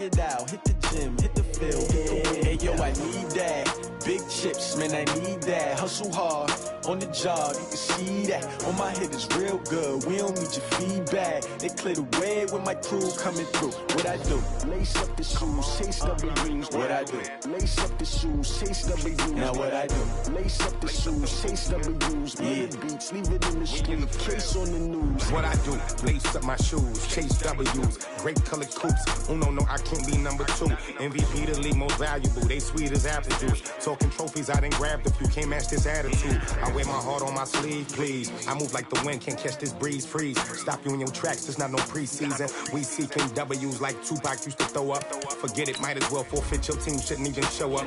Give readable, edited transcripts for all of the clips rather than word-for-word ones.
It out, hit the gym, hit the field, hey yo, I need that. Big chips, man, I need that. Hustle hard, on the job, you can see that. On my head is real good, we don't need your feedback. They clear the way with my crew coming through. What I do? Lace up the shoes, chase W's. What I do? Lace up the shoes, chase W's. Now what I do? Lace up the shoes, chase W's. Yeah. Beats, leave it in the street, case on the news. What I do? Lace up my shoes, chase W's. Great colored coops. Uno, no, I can't be number 2. MVP the league most valuable. They sweet as apple juice. Talking trophies, I done grabbed a few. Can't match this attitude. I wear my heart on my sleeve, please. I move like the wind, can't catch this breeze. Freeze. Stop you in your tracks. There's not no preseason. We seeking W's like Tupac used to throw up. Forget it, might as well forfeit. Your team shouldn't even show up.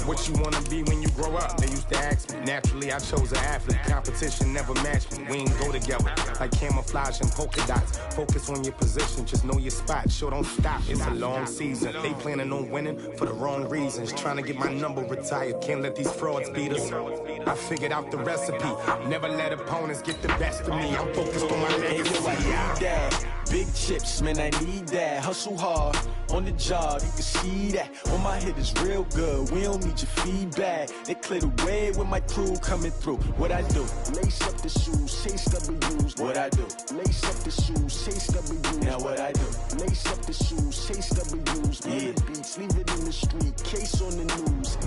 What you wanna be when you grow up? They used to ask me. Naturally, I chose an athlete. Competition never matched me. We ain't go together like camouflage and polka dots. Focus on your position, just know your spot. Sure, don't stop. It's a long season. They planning on winning for the wrong reasons. Trying to get my number retired. Can't let these frauds beat us. I figured out the recipe. Never let opponents get the best of me. I'm focused on my legacy. I need that. Big chips, man, I need that. Hustle hard, on the job, you can see that. On my head is real good, we don't need your feedback. They clear the way with my crew coming through. What I do? Lace up the shoes, chase W's. What I do? Lace up the shoes, chase W's. Now what I do? Lace up the shoes, chase W's. Yeah. Beats, leave it in the street, case on the news.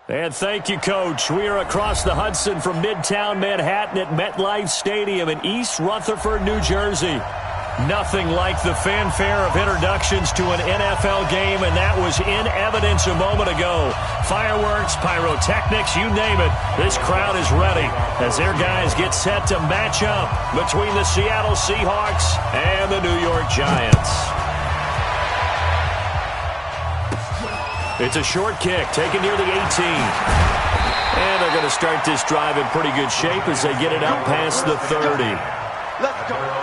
And thank you, Coach. We are across the Hudson from Midtown Manhattan at MetLife Stadium in East Rutherford, New Jersey. Nothing like the fanfare of introductions to an NFL game, and that was in evidence a moment ago. Fireworks, pyrotechnics, you name it. This crowd is ready as their guys get set to match up between the Seattle Seahawks and the New York Giants. It's a short kick taken near the 18. And they're going to start this drive in pretty good shape as they get it up past the 30. Let's go.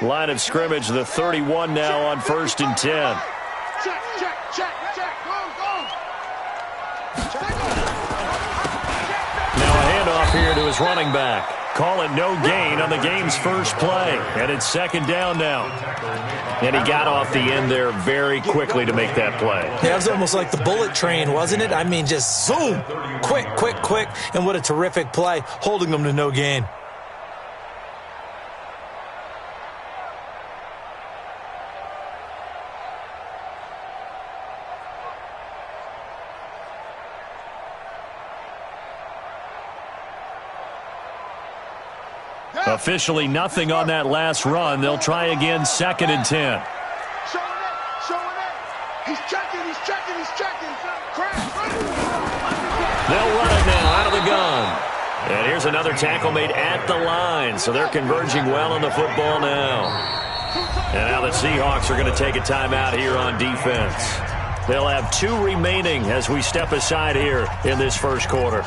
Line of scrimmage, the 31 now on 1st and 10. Check, check, check, check. Go, go. Now a handoff here to his running back. Call it no gain on the game's first play. And it's 2nd down now. And he got off the end there very quickly to make that play. Yeah, it was almost like the bullet train, wasn't it? I mean, just zoom. Quick, quick, quick. And what a terrific play, holding them to no gain. Officially nothing on that last run. They'll try again 2nd and 10. Showing it, showing it. He's checking, he's checking, he's checking. They'll run it now out of the gun. And here's another tackle made at the line. So they're converging well on the football now. And now the Seahawks are going to take a timeout here on defense. They'll have 2 remaining as we step aside here in this first quarter.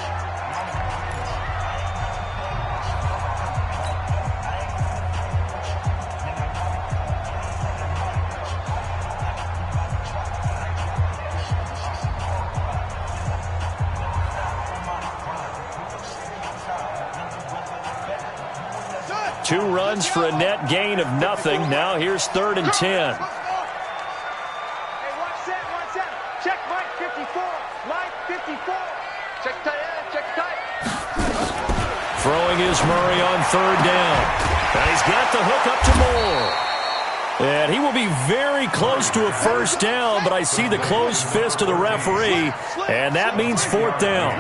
Two runs for a net gain of nothing. Now here's 3rd and 10. Hey, one set, one set. Check Mike 54. Mike 54. Check tight, check tight. Throwing is Murray on 3rd down. And he's got the hook up to Moore. And he will be very close to a 1st down, but I see the closed fist of the referee, and that means 4th down.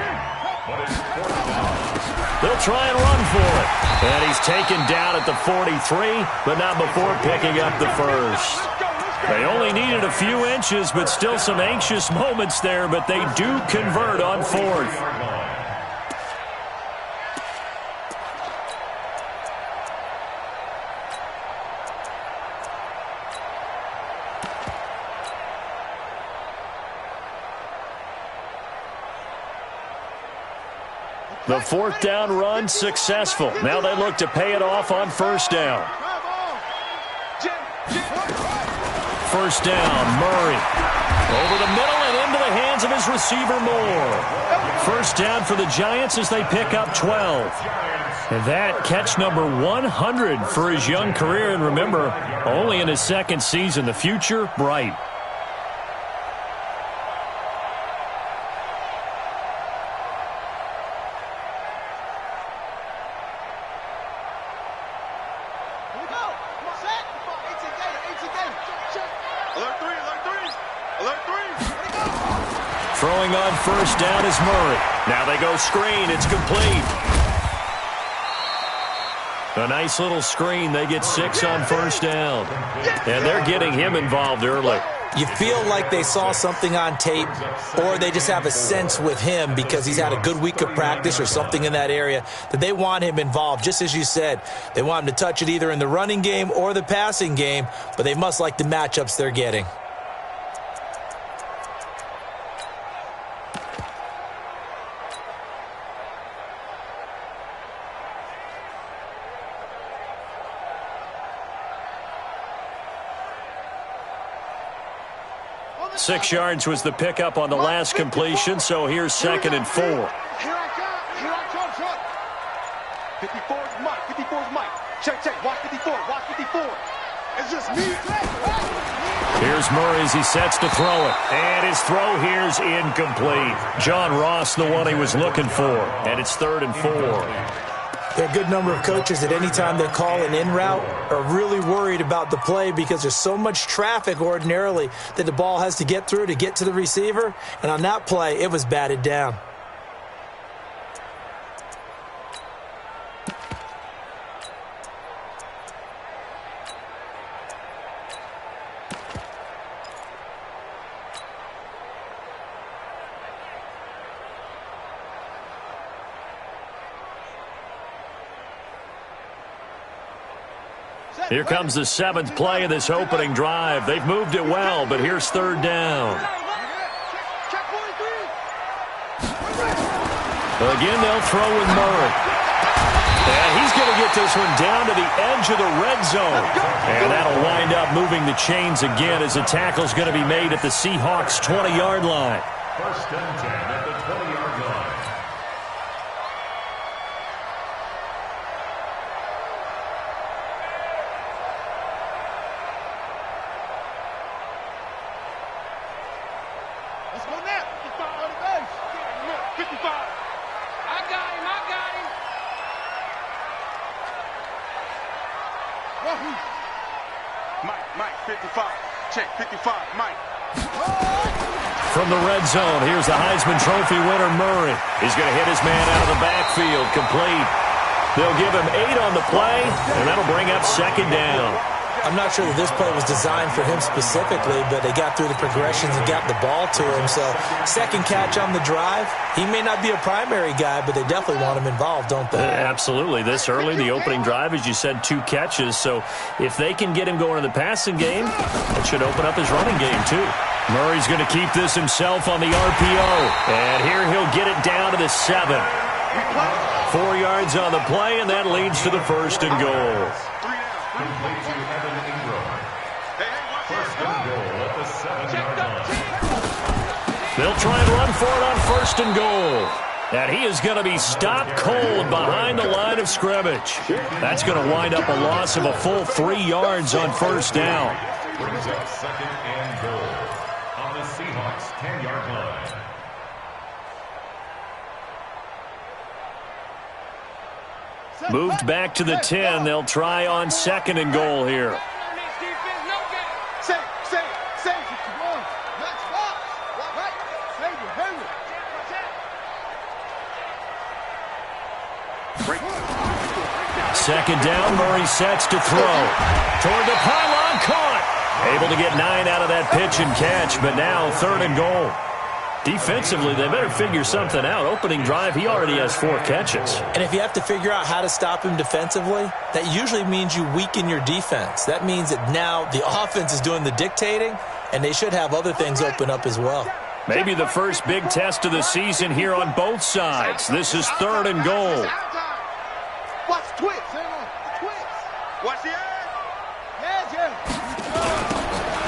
They'll try and run for it. And he's taken down at the 43, but not before picking up the first. They only needed a few inches, but still some anxious moments there, but they do convert on 4th. The 4th down run successful. Now they look to pay it off on 1st down. 1st down, Murray. Over the middle and into the hands of his receiver, Moore. 1st down for the Giants as they pick up 12. And that catch number 100 for his young career. And remember, only in his 2nd season. The future, bright. Throwing on 1st down is Murray. Now they go screen. It's complete. A nice little screen. They get 6 on 1st down. And they're getting him involved early. You feel like they saw something on tape, or they just have a sense with him because he's had a good week of practice or something in that area that they want him involved. Just as you said, they want him to touch it either in the running game or the passing game, but they must like the matchups they're getting. Six yards was the pickup on the last completion, so here's 2nd and 4. Here I come, truck. 54 is Mike, 54 is Mike. Check, check, watch 54, watch 54. It's just me. Here's Murray as he sets to throw it. And his throw here's incomplete. John Ross, the one he was looking for. And it's 3rd and 4. There are a good number of coaches at any time they call an in route are really worried about the play because there's so much traffic ordinarily that the ball has to get through to get to the receiver. And on that play, it was batted down. Here comes the 7th play of this opening drive. They've moved it well, but here's 3rd down. Again, they'll throw with Murray. And he's going to get this one down to the edge of the red zone. And that'll wind up moving the chains again as the tackle's going to be made at the Seahawks' 20-yard line. First and 10 at the 20-yard line. Let's go now. 55 on the base. 55. I got him. Mike, 55. Check, 55, Mike. From the red zone, here's the Heisman Trophy winner, Murray. He's going to hit his man out of the backfield, complete. They'll give him 8 on the play, and that'll bring up second down. I'm not sure that this play was designed for him specifically, but they got through the progressions and got the ball to him. So second catch on the drive. He may not be a primary guy, but they definitely want him involved, don't they? Absolutely. This early, the opening drive, as you said, 2 catches. So if they can get him going in the passing game, it should open up his running game too. Murray's going to keep this himself on the RPO. And here he'll get it down to the 7. 4 yards on the play, and that leads to the first and goal. Complete to Evan Ingram. First and goal at the 7-yard line. They'll try and run for it on first and goal. And he is going to be stopped cold behind the line of scrimmage. That's going to wind up a loss of a full 3 yards on first down. Brings up second and goal on the Seahawks' 10-yard line. Moved back to the 10. They'll try on second and goal here. Second down, Murray sets to throw. Toward the pylon, caught. Able to get 9 out of that pitch and catch, but now third and goal. Defensively, they better figure something out. Opening drive, he already has 4 catches. And if you have to figure out how to stop him defensively, that usually means you weaken your defense. That means that now the offense is doing the dictating, and they should have other things open up as well. Maybe the first big test of the season here on both sides. This is third and goal. Watch the twist. Watch the edge.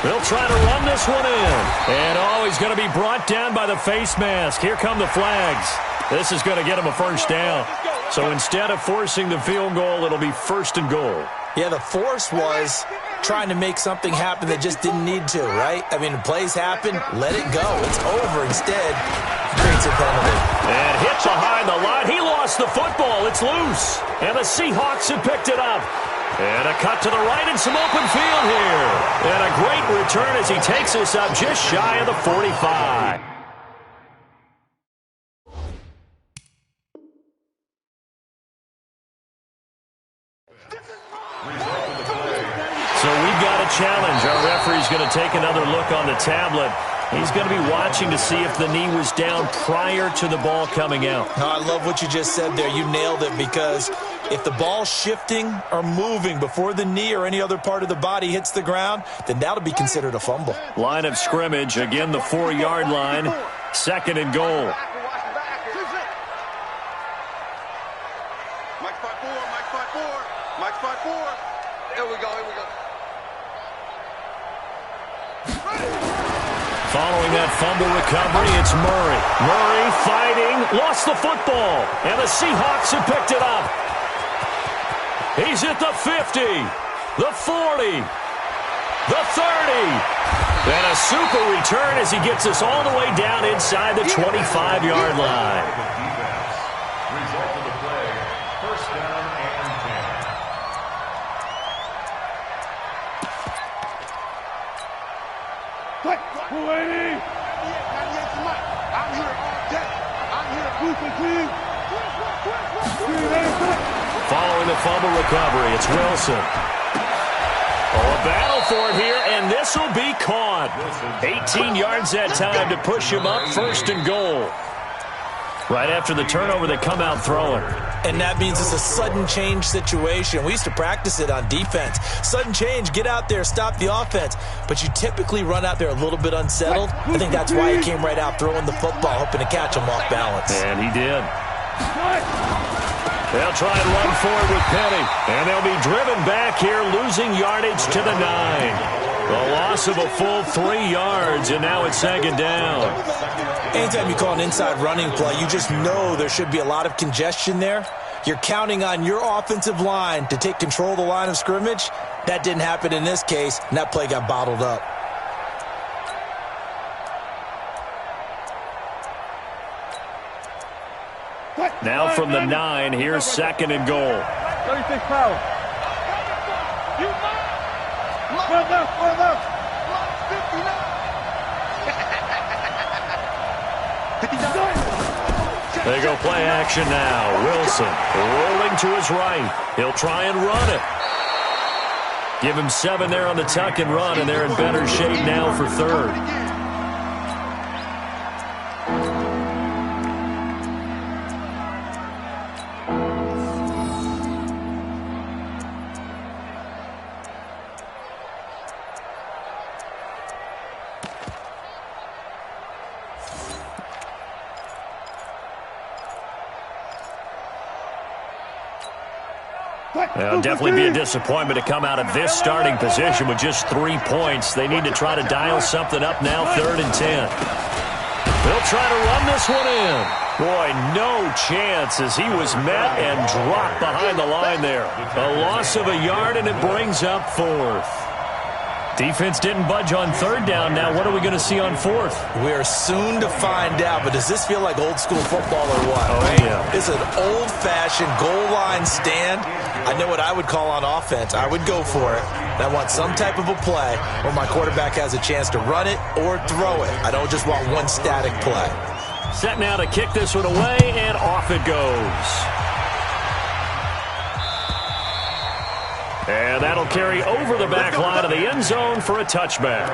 They'll try to run this one in. And, he's going to be brought down by the face mask. Here come the flags. This is going to get him a first down. So instead of forcing the field goal, it'll be first and goal. Yeah, the force was trying to make something happen that just didn't need to, right? I mean, plays happen, let it go. It's over. Instead, he creates a penalty. And hit behind the line. He lost the football. It's loose. And the Seahawks have picked it up. And a cut to the right and some open field here. And a great return as he takes us up just shy of the 45. So we've got a challenge. Our referee's going to take another look on the tablet. He's going to be watching to see if the knee was down prior to the ball coming out. No, I love what you just said there. You nailed it, because if the ball's shifting or moving before the knee or any other part of the body hits the ground, then that'll be considered a fumble. Line of scrimmage, again the 4-yard line, second and goal. Mike 5-4. Mike 5-4. Here we go. Following that fumble recovery, it's Murray. Murray fighting, lost the football, and the Seahawks have picked it up. He's at the 50, the 40, the 30. And a super return as he gets us all the way down inside the 25-yard line. Result of the play, first down and 10. Quick, 280. I'm here all day. I'm here to Following the fumble recovery, it's Wilson. A battle for it here, and this will be caught. 18 yards that time to push him up, first and goal. Right after the turnover, they come out throwing. And that means it's a sudden change situation. We used to practice it on defense. Sudden change, get out there, stop the offense. But you typically run out there a little bit unsettled. I think that's why he came right out throwing the football, hoping to catch him off balance. And he did. They'll try and run forward with Penny. And they'll be driven back here, losing yardage to the 9. A loss of a full 3 yards, and now it's 2nd down. Anytime you call an inside running play, you just know there should be a lot of congestion there. You're counting on your offensive line to take control of the line of scrimmage. That didn't happen in this case, and that play got bottled up. Now from the 9, here's 2nd and goal. 36 pounds. One left. 59. They go play action now. Wilson rolling to his right. He'll try and run it. Give him 7 there on the tuck and run, and they're in better shape now for 3rd. It'll definitely be a disappointment to come out of this starting position with just 3 points. They need to try to dial something up now, 3rd and 10. They'll try to run this one in. Boy, no chance as he was met and dropped behind the line there. A loss of a yard, and it brings up 4th. Defense didn't budge on 3rd down. Now what are we going to see on 4th? We're soon to find out, but does this feel like old school football or what? Oh, right? yeah. It's an old-fashioned goal line stand. I know what I would call on offense. I would go for it. And I want some type of a play where my quarterback has a chance to run it or throw it. I don't just want one static play. Set now to kick this one away, and off it goes. And that'll carry over the back line of the end zone for a touchback.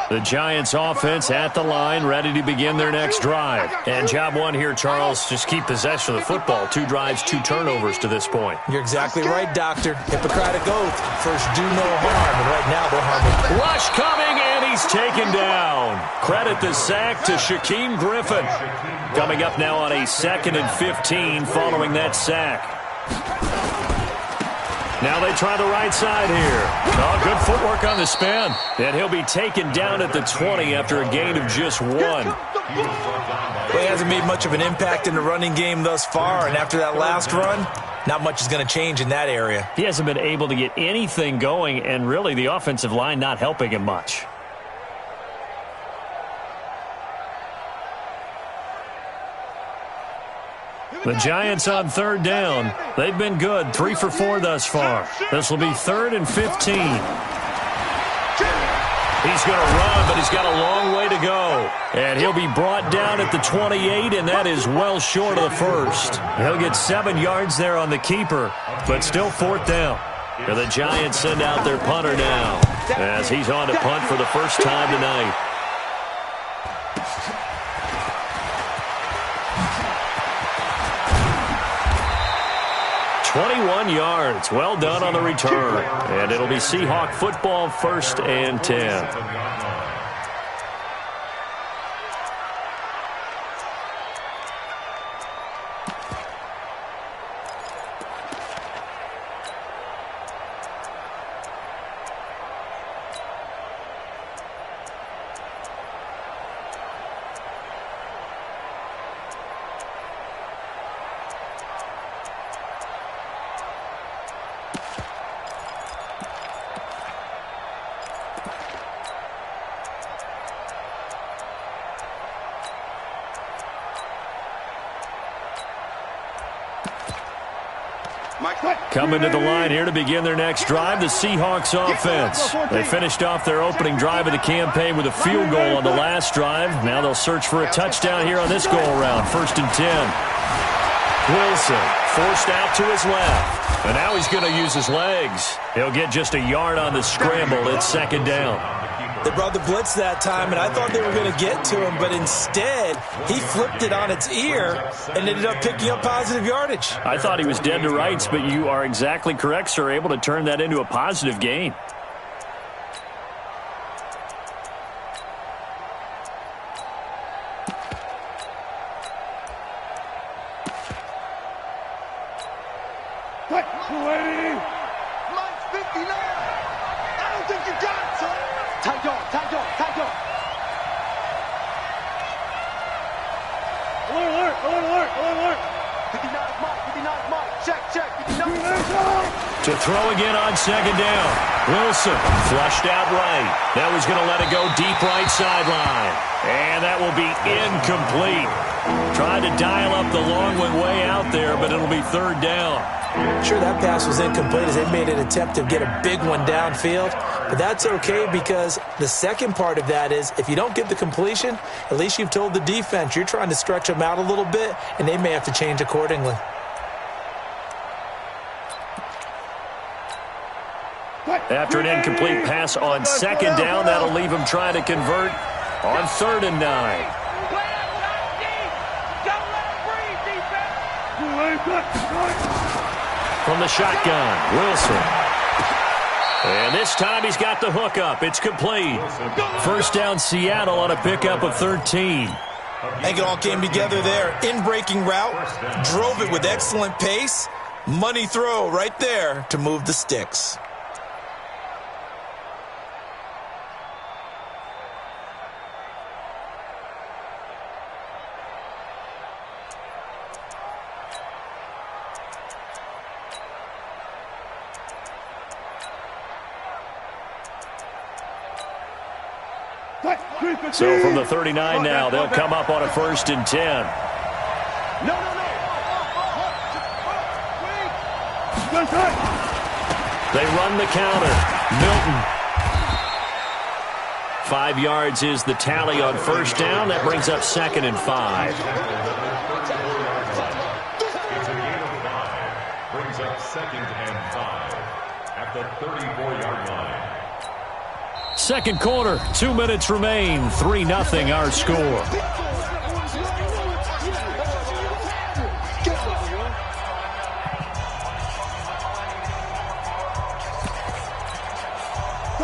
The Giants offense at the line, ready to begin their next drive. And job one here, Charles, just keep possession of the football. 2 drives, 2 turnovers to this point. You're exactly right, Doctor. Hippocratic oath. First, do no harm. And right now, they're harming. Rush coming, and he's taken down. Credit the sack to Shaquem Griffin. Coming up now on a 2nd and 15 following that sack. Now they try the right side here. Oh, good footwork on the spin. And he'll be taken down at the 20 after a gain of just 1. Well, he hasn't made much of an impact in the running game thus far, and after that last run, not much is going to change in that area. He hasn't been able to get anything going, and really the offensive line not helping him much. The Giants on 3rd down. They've been good, 3 for 4 thus far. This will be 3rd and 15. He's going to run, but he's got a long way to go. And he'll be brought down at the 28, and that is well short of the first. He'll get 7 yards there on the keeper, but still 4th down. And the Giants send out their punter now as he's on to punt for the first time tonight. 21 yards. Well done on the return. And it'll be Seahawk football, 1st and 10. Coming to the line here to begin their next drive, the Seahawks offense. They finished off their opening drive of the campaign with a field goal on the last drive. Now they'll search for a touchdown here on this go-around, 1st and 10. Wilson forced out to his left. And now he's going to use his legs. He'll get just a yard on the scramble. It's 2nd down. They brought the blitz that time, and I thought they were going to get to him, but instead, he flipped it on its ear and ended up picking up positive yardage. I thought he was dead to rights, but you are exactly correct, sir. Able to turn that into a positive gain. To throw again on second down. Wilson flushed out right. That was going to let it go deep right sideline. And that will be incomplete. Tried to dial up the long one way out there, but it'll be third down. Sure, that pass was incomplete as they made an attempt to get a big one downfield. But that's okay because the second part of that is if you don't get the completion, at least you've told the defense you're trying to stretch them out a little bit, and they may have to change accordingly. After an incomplete pass on second down, that'll leave him trying to convert on 3rd and 9. From the shotgun, Wilson. And this time he's got the hook up. It's complete. First down Seattle on a pickup of 13. I think it all came together there. In-breaking route, drove it with excellent pace. Money throw right there to move the sticks. So from the 39 now, they'll come up on a 1st and 10. They run the counter. Milton. 5 yards is the tally on first down. That brings up 2nd and 5. It's a gain of 5. Brings up 2nd and 5 at the 34-yard line. Second quarter, 2 minutes remain. 3-0 our score.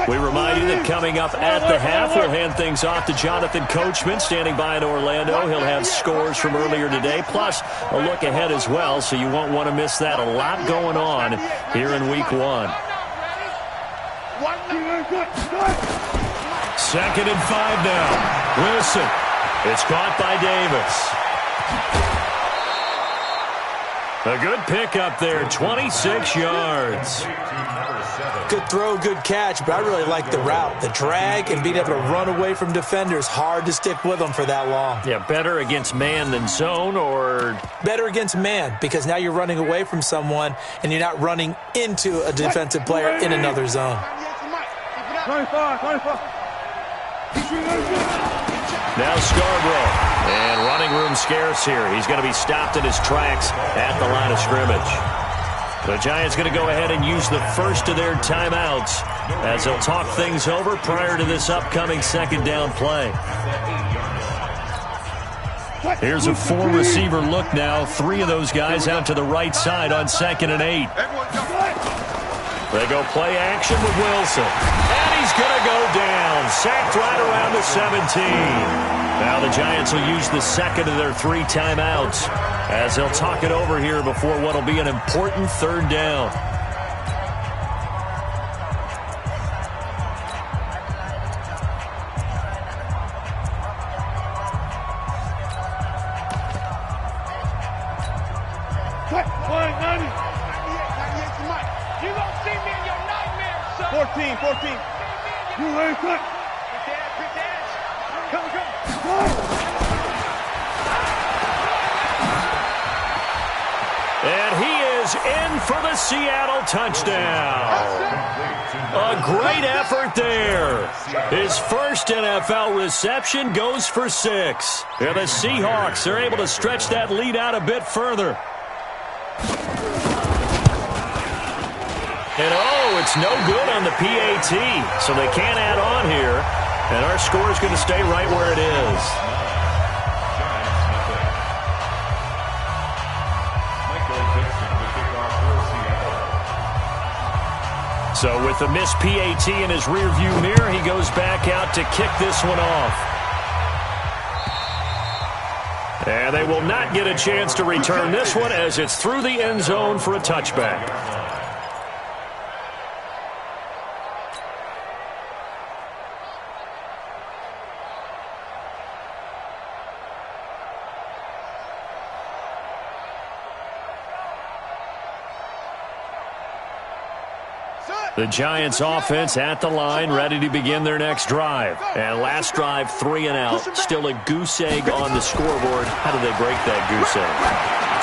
We remind you that coming up at the half, we'll hand things off to Jonathan Coachman, standing by in Orlando. He'll have scores from earlier today, plus a look ahead as well, so you won't want to miss that. A lot going on here in Week 1. 2nd and 5 now. Wilson. It's caught by Davis. A good pickup there, 26 yards. Good throw, good catch, but I really like the route. The drag and being able to run away from defenders, hard to stick with them for that long. Yeah, better against man than zone, or? Better against man, because now you're running away from someone and you're not running into a defensive player in another zone. Now Scarborough. And running room scarce here. He's going to be stopped in his tracks at the line of scrimmage. The Giants going to go ahead and use the first of their timeouts as they'll talk things over prior to this upcoming second down play. Here's a 4-receiver look now. 3 of those guys out to the right side on 2nd and 8. They go play action with Wilson. And he's going to go down. Sacked right around the 17. Now the Giants will use the second of their 3 timeouts as they'll talk it over here before what will be an important 3rd down. You won't see me in your nightmares, son. 14. You ain't cut. Big dash. Come. And he is in for the Seattle touchdown. A great effort there. His first NFL reception goes for 6. And the Seahawks are able to stretch that lead out a bit further. And it's no good on the PAT, so they can't add on here. And our score is going to stay right where it is. So with the missed PAT in his rearview mirror, he goes back out to kick this one off. And they will not get a chance to return this one as it's through the end zone for a touchback. The Giants offense at the line, ready to begin their next drive. And last drive, 3 and out. Still a goose egg on the scoreboard. How do they break that goose egg?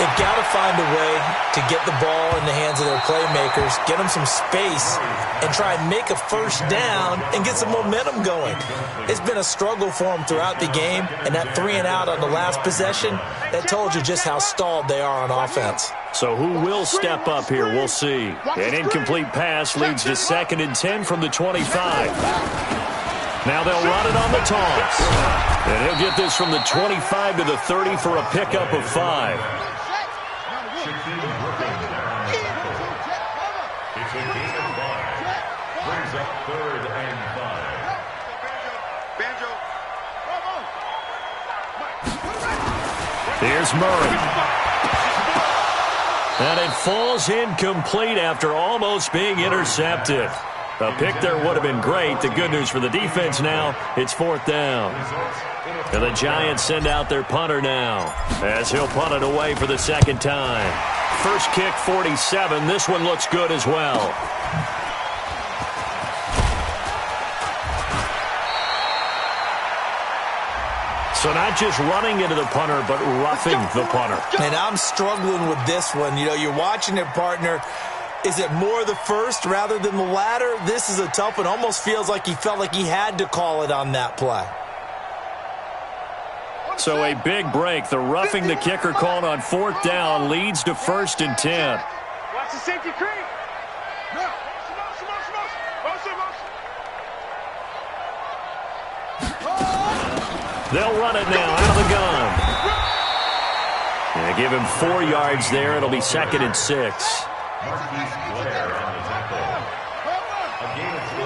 They've got to find a way to get the ball in the hands of their playmakers, get them some space, and try and make a first down and get some momentum going. It's been a struggle for them throughout the game, and that 3 and out on the last possession, that told you just how stalled they are on offense. So who will step up here? We'll see. An incomplete pass leads to 2nd and 10 from the 25. Now they'll run it on the toss. And he'll get this from the 25 to the 30 for a pickup of 5. It's a gain of 5. Brings up 3rd and 5. Here's Murray. And it falls incomplete after almost being intercepted. A pick there would have been great. The good news for the defense now, it's 4th down. And the Giants send out their punter now as he'll punt it away for the 2nd time. First kick, 47. This one looks good as well. So not just running into the punter, but roughing the punter. And I'm struggling with this one. You know, you're watching it, partner. Is it more the first rather than the latter? This is a tough one. Almost feels like he felt like he had to call it on that play. So a big break. The roughing the kicker called on 4th down leads to 1st and 10. Watch the safety creep. They'll run it now out of the gun. And give him 4 yards there. It'll be 2nd and 6. Marquise Blair on the tackle. A gain of 4.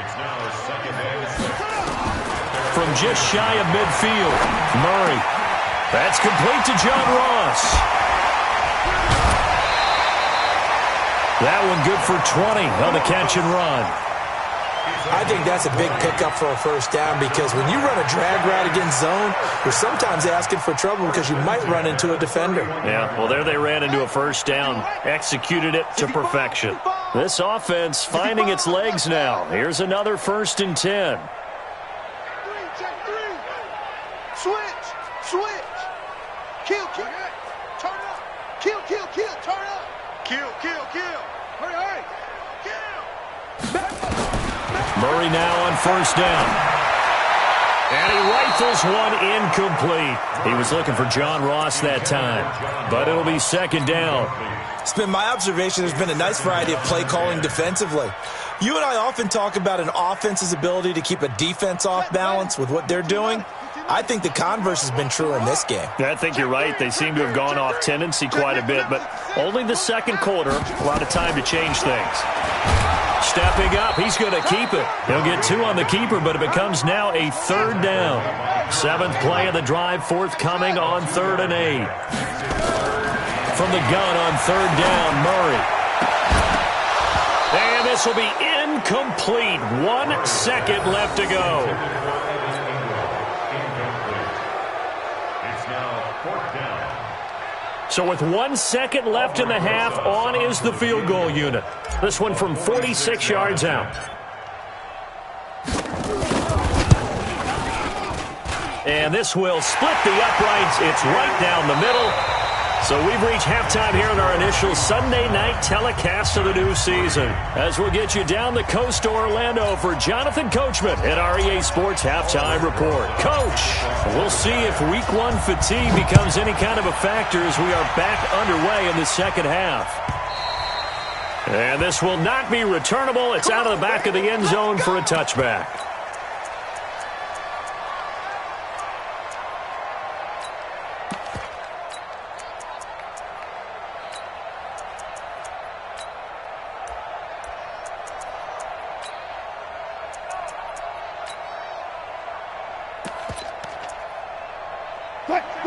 It's now 2nd and 6. From just shy of midfield, Murray. That's complete to John Ross. That one good for 20 on the catch and run. I think that's a big pickup for a first down because when you run a drag route against zone, you're sometimes asking for trouble because you might run into a defender. Yeah, well, there they ran into a first down, executed it to perfection. This offense finding its legs now. Here's another 1st and 10. Switch. Kill. Turn up. Kill. Turn up. Kill. Hurry. Kill. Murray now on 1st down. And he rifles one incomplete. He was looking for John Ross that time. But it'll be 2nd down. It's been my observation there's been a nice variety of play calling defensively. You and I often talk about an offense's ability to keep a defense off balance with what they're doing. I think the converse has been true in this game. I think you're right. They seem to have gone off tendency quite a bit, but only the 2nd quarter, a lot of time to change things. Stepping up, he's going to keep it. He'll get 2 on the keeper, but it becomes now a 3rd down. 7th play of the drive, forthcoming on 3rd and 8. From the gun on 3rd down, Murray. And this will be incomplete. 1 second left to go. It's now 4th down. So with 1 second left in the half, on is the field goal unit. This one from 46 yards out. And this will split the uprights. It's right down the middle. So we've reached halftime here in our initial Sunday night telecast of the new season. As we'll get you down the coast to Orlando for Jonathan Coachman at our EA Sports Halftime Report. Coach, we'll see if Week 1 fatigue becomes any kind of a factor as we are back underway in the 2nd half. And this will not be returnable. It's out of the back of the end zone for a touchback.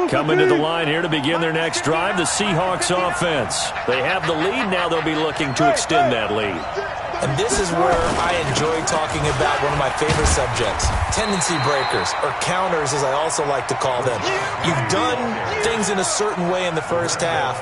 Coming to the line here to begin their next drive, the Seahawks offense. They have the lead. Now they'll be looking to extend that lead. And this is where I enjoy talking about one of my favorite subjects, tendency breakers, or counters as I also like to call them. You've done things in a certain way in the first half,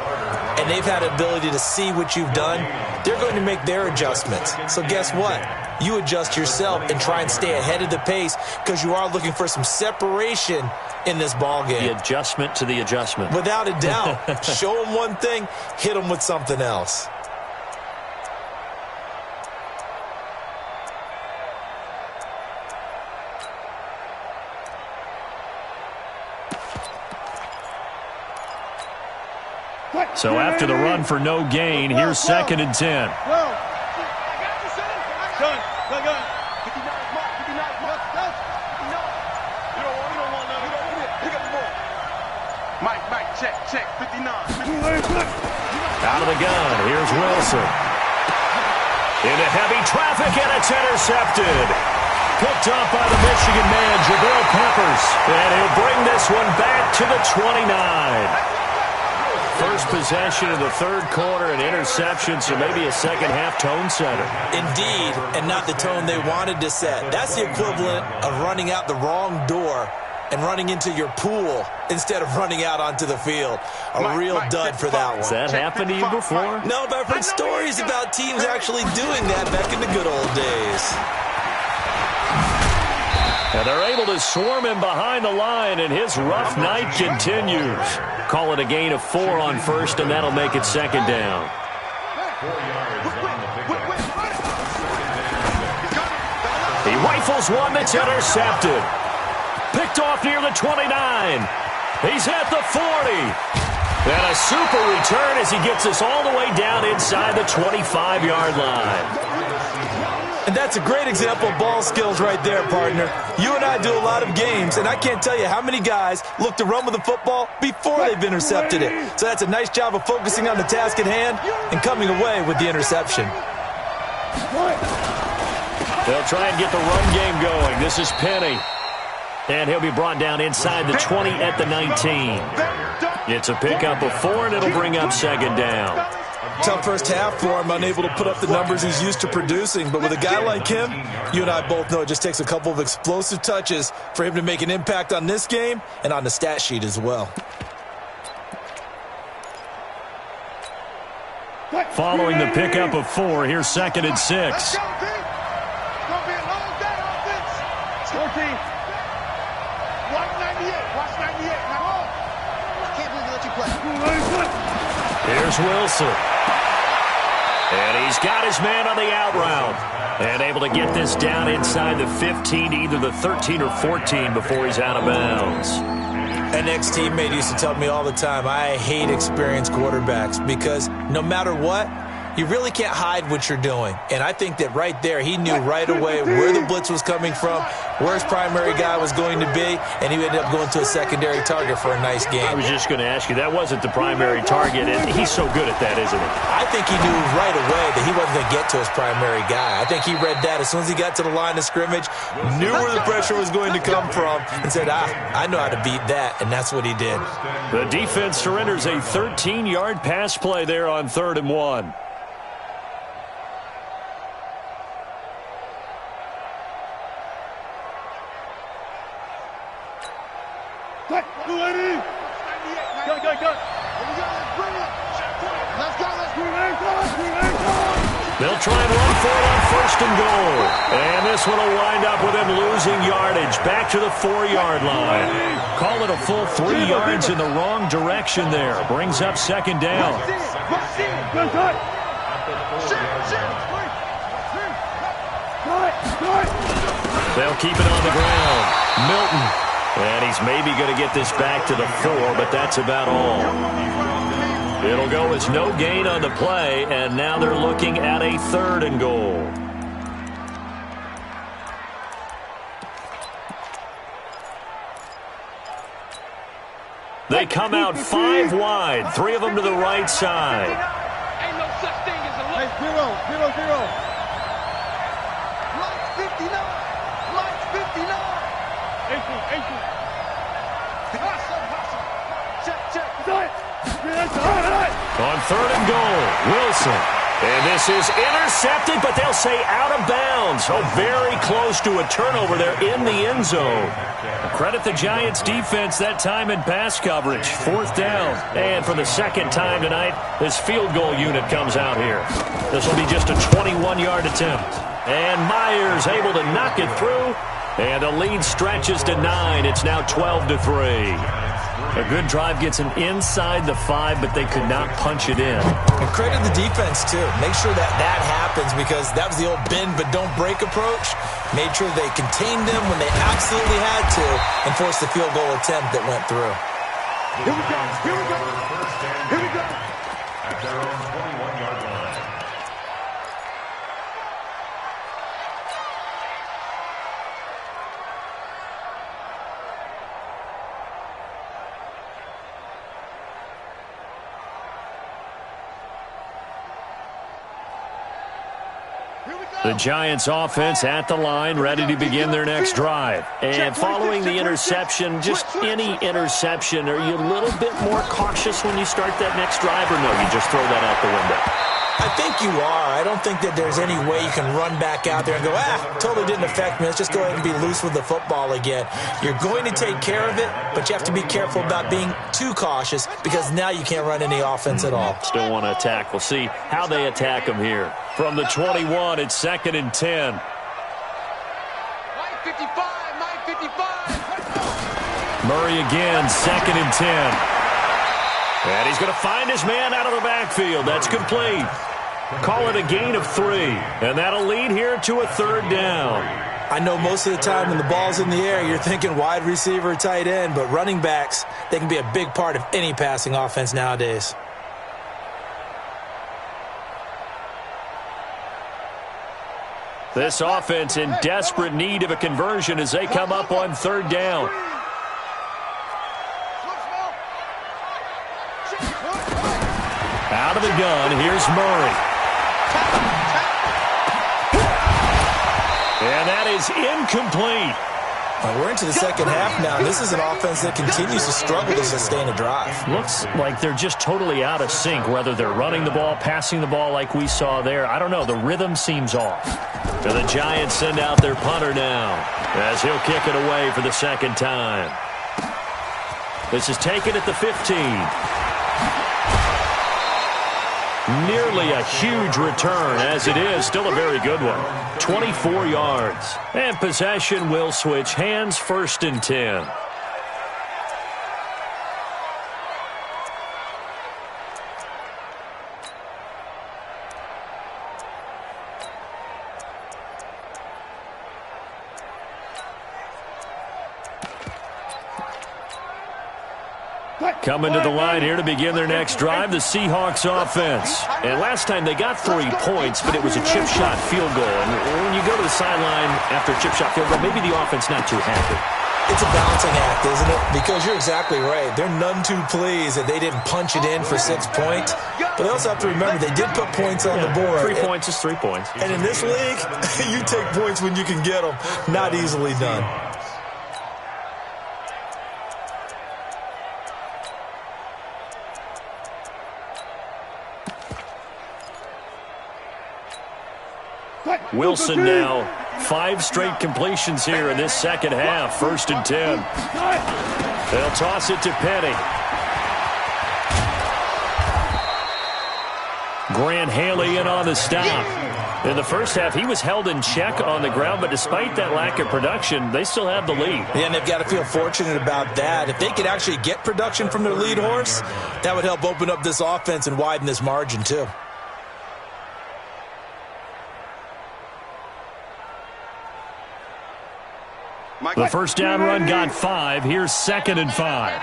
and they've had the ability to see what you've done. They're going to make their adjustments. So guess what? You adjust yourself and try and stay ahead of the pace because you are looking for some separation in this ball game. The adjustment to the adjustment. Without a doubt. Show them one thing, hit them with something else. So after the run for no gain, here's 2nd and 10. Check, 59. Out of the gun, here's Wilson. Into heavy traffic, and it's intercepted. Picked up by the Michigan man, Jabril Peppers. And he'll bring this one back to the 29. First possession of the third quarter, an interception, so maybe a second-half tone setter. Indeed, and not the tone they wanted to set. That's the equivalent of running out the wrong door and running into your pool instead of running out onto the field. A real dud for that one. Has that happened to you before? No, but I've heard stories about teams actually doing that back in the good old days. And they're able to swarm him behind the line, and his rough night continues. Call it a gain of 4 on first, and that'll make it 2nd down. 4 yards on the pickup. He rifles one that's intercepted. Picked off near the 29. He's at the 40. And a super return as he gets us all the way down inside the 25-yard line. And that's a great example of ball skills right there, partner. You and I do a lot of games, and I can't tell you how many guys look to run with the football before they've intercepted it. So that's a nice job of focusing on the task at hand and coming away with the interception. They'll try and get the run game going. This is Penny. And he'll be brought down inside the 20 at the 19. It's a pickup of 4, and it'll bring up 2nd down. Tough first half for him, unable to put up the numbers he's used to producing. But with a guy like him, you and I both know it just takes a couple of explosive touches for him to make an impact on this game and on the stat sheet as well. Following the pickup of 4, here's 2nd and 6. Here's Wilson. And he's got his man on the out route. And able to get this down inside the 15 to either the 13 or 14 before he's out of bounds. An ex-teammate used to tell me all the time, I hate experienced quarterbacks because no matter what, you really can't hide what you're doing. And I think that right there, he knew right away where the blitz was coming from, where his primary guy was going to be, and he ended up going to a secondary target for a nice game. I was just going to ask you, that wasn't the primary target, and he's so good at that, isn't he? I think he knew right away that he wasn't going to get to his primary guy. I think he read that as soon as he got to the line of scrimmage, knew where the pressure was going to come from, and said, I know how to beat that, and that's what he did. The defense surrenders a 13-yard pass play there on 3rd and 1. They'll try and run for it on 1st and goal. And this one will wind up with him losing yardage back to the 4-yard line. Call it a full 3 yards in the wrong direction there. Brings up 2nd down. They'll keep it on the ground. Milton. And he's maybe going to get this back to the 4, but that's about all. It'll go as no gain on the play, and now they're looking at a 3rd and goal. They come out 5 wide, 3 of them to the right side. Ain't no such thing as a look. Hey, 0-0-0. Lights 59. Lights 59. 18. On 3rd and goal, Wilson. And this is intercepted, but they'll say out of bounds. Oh, very close to a turnover there in the end zone. Credit the Giants' defense that time in pass coverage. 4th down. And for the second time tonight, this field goal unit comes out here. This will be just a 21-yard attempt. And Myers able to knock it through. And the lead stretches to 9. It's now 12-3. A good drive gets them inside the 5, but they could not punch it in. And credit the defense, too. Make sure that happens, because that was the old bend but don't break approach. Made sure they contained them when they absolutely had to and forced the field goal attempt that went through. Here we go. Here we go. Here we go. At their own 21-yard line. The Giants offense at the line, ready to begin their next drive. And following the interception, just any interception, are you a little bit more cautious when you start that next drive, or no, you just throw that out the window? I think you are. I don't think that there's any way you can run back out there and go, totally didn't affect me. Let's just go ahead and be loose with the football again. You're going to take care of it, but you have to be careful about being too cautious, because now you can't run any offense at all. Still want to attack. We'll see how they attack them here. From the 21, it's 2nd and 10. 9:55, 9:55. Murray again, 2nd and 10. And he's going to find his man out of the backfield. That's complete. Call it a gain of 3. And that'll lead here to a 3rd down. I know most of the time when the ball's in the air, you're thinking wide receiver, tight end, but running backs, they can be a big part of any passing offense nowadays. This offense in desperate need of a conversion as they come up on 3rd down. Out of the gun, here's Murray. And that is incomplete. We're into the second half now. This is an offense that continues to struggle to sustain a drive. Looks like they're just totally out of sync, whether they're running the ball, passing the ball like we saw there. I don't know. The rhythm seems off. So the Giants send out their punter now as he'll kick it away for the second time. This is taken at the 15. Nearly a huge return, as it is still a very good one. 24 yards. And possession will switch hands, 1st and 10. Coming to the line here to begin their next drive, the Seahawks offense. And last time they got 3 points, but it was a chip shot field goal. And when you go to the sideline after a chip shot field goal, maybe the offense not too happy. It's a balancing act, isn't it? Because you're exactly right. They're none too pleased that they didn't punch it in for 6 points. But they also have to remember they did put points on the board. 3 points is 3 points. And in this league, you take points when you can get them. Not easily done. Wilson now, 5 straight completions here in this second half. 1st and 10. They'll toss it to Petty. Grant Haley in on the stop. In the first half, he was held in check on the ground, but despite that lack of production, they still have the lead. Yeah, and they've got to feel fortunate about that. If they could actually get production from their lead horse, that would help open up this offense and widen this margin too. The first down run got 5. Here's 2nd and 5.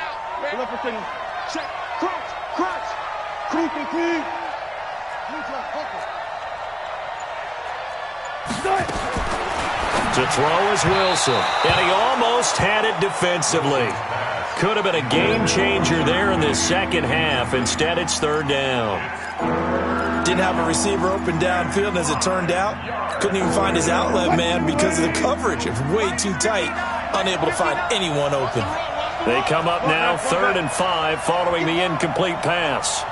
Check, crouch, clean. To throw is Wilson, and he almost had it defensively. Could have been a game changer there in this second half. Instead, it's 3rd down. Didn't have a receiver open downfield, and as it turned out, couldn't even find his outlet man because of the coverage. It was way too tight, unable to find anyone open. They come up now 3rd and 5 following the incomplete pass.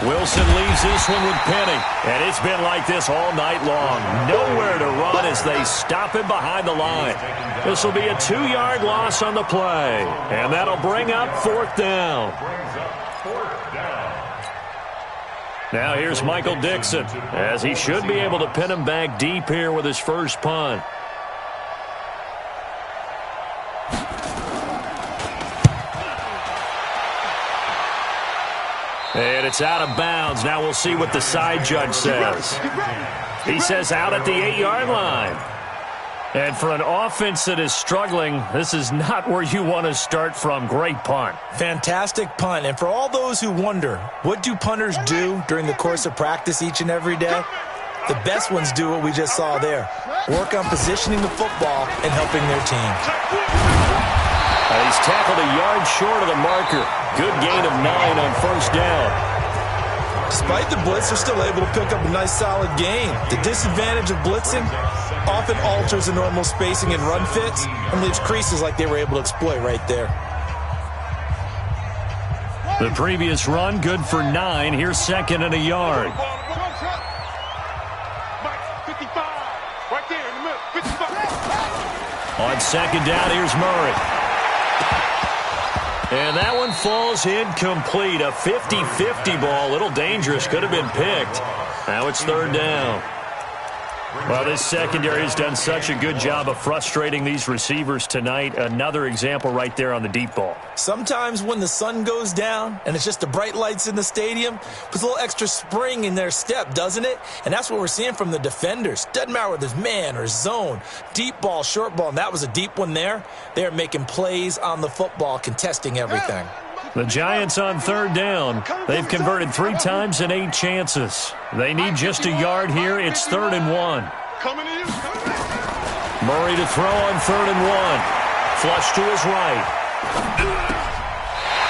Wilson leaves this one with Penny. And it's been like this all night long. Nowhere to run as they stop him behind the line. This will be a 2-yard loss on the play. And that'll bring up 4th down. Now here's Michael Dixon, as he should be able to pin him back deep here with his first punt. And it's out of bounds. Now we'll see what the side judge says. He says out at the 8-yard line. And for an offense that is struggling, this is not where you want to start from. Great punt. Fantastic punt. And for all those who wonder, what do punters do during the course of practice each and every day? The best ones do what we just saw there. Work on positioning the football and helping their team. He's tackled a yard short of the marker. Good gain of 9 on 1st down. Despite the blitz, they're still able to pick up a nice solid gain. The disadvantage of blitzing often alters the normal spacing and run fits and leaves creases like they were able to exploit right there. The previous run, good for 9. Here's 2nd and a yard. On 2nd down, here's Murray. And that one falls incomplete. A 50-50 ball. A little dangerous. Could have been picked. Now it's 3rd down. Well, this secondary has done such a good job of frustrating these receivers tonight. Another example right there on the deep ball. Sometimes when the sun goes down and it's just the bright lights in the stadium, puts a little extra spring in their step, doesn't it? And that's what we're seeing from the defenders. Doesn't matter whether it's man or zone, deep ball, short ball, and that was a deep one there. They're making plays on the football, contesting everything. The Giants on 3rd down. They've converted 3 times in 8 chances. They need just a yard here. It's 3rd and 1. Murray to throw on 3rd and 1. Flush to his right.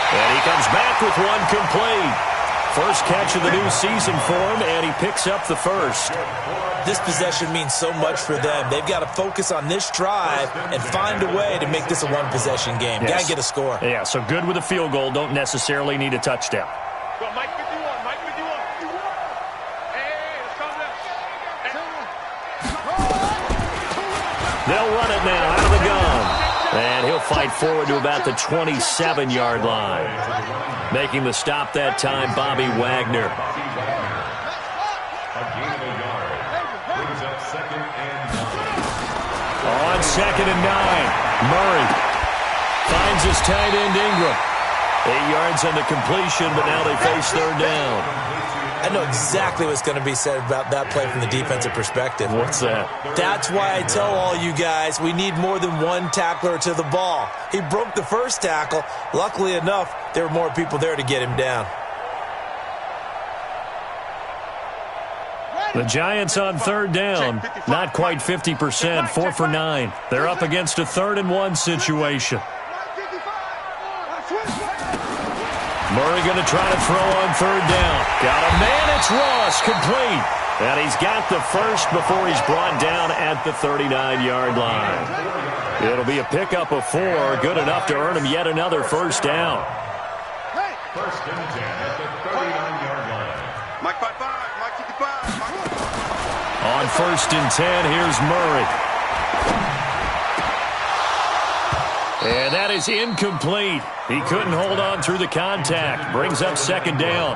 And he comes back with one complete. First catch of the new season for him, and he picks up the first. This possession means so much for them. They've got to focus on this drive and find a way to make this a one-possession game. Yes. Got to get a score. Yeah, so good with a field goal. Don't necessarily need a touchdown. Well, Mike 51, Mike 51. Hey, let's go left. They'll run it now out of the gun. And he'll fight forward to about the 27-yard line. Making the stop that time, Bobby Wagner. On 2nd and 9, Murray finds his tight end Ingram. 8 yards on the completion, but now they face 3rd down. I know exactly what's going to be said about that play from the defensive perspective. What's that? That's why I tell all you guys we need more than one tackler to the ball. He broke the first tackle. Luckily enough, there were more people there to get him down. The Giants on 3rd down. Not quite 50%, 4 for 9. They're up against a 3rd and 1 situation. Murray going to try to throw on 3rd down. Got a man, it's Ross, complete. And he's got the first before he's brought down at the 39-yard line. It'll be a pickup of 4, good enough to earn him yet another first down. First and 10 at the 39-yard line. Mike 55, Mike 55. On 1st and 10, here's Murray. And that is incomplete. He couldn't hold on through the contact. Brings up 2nd down.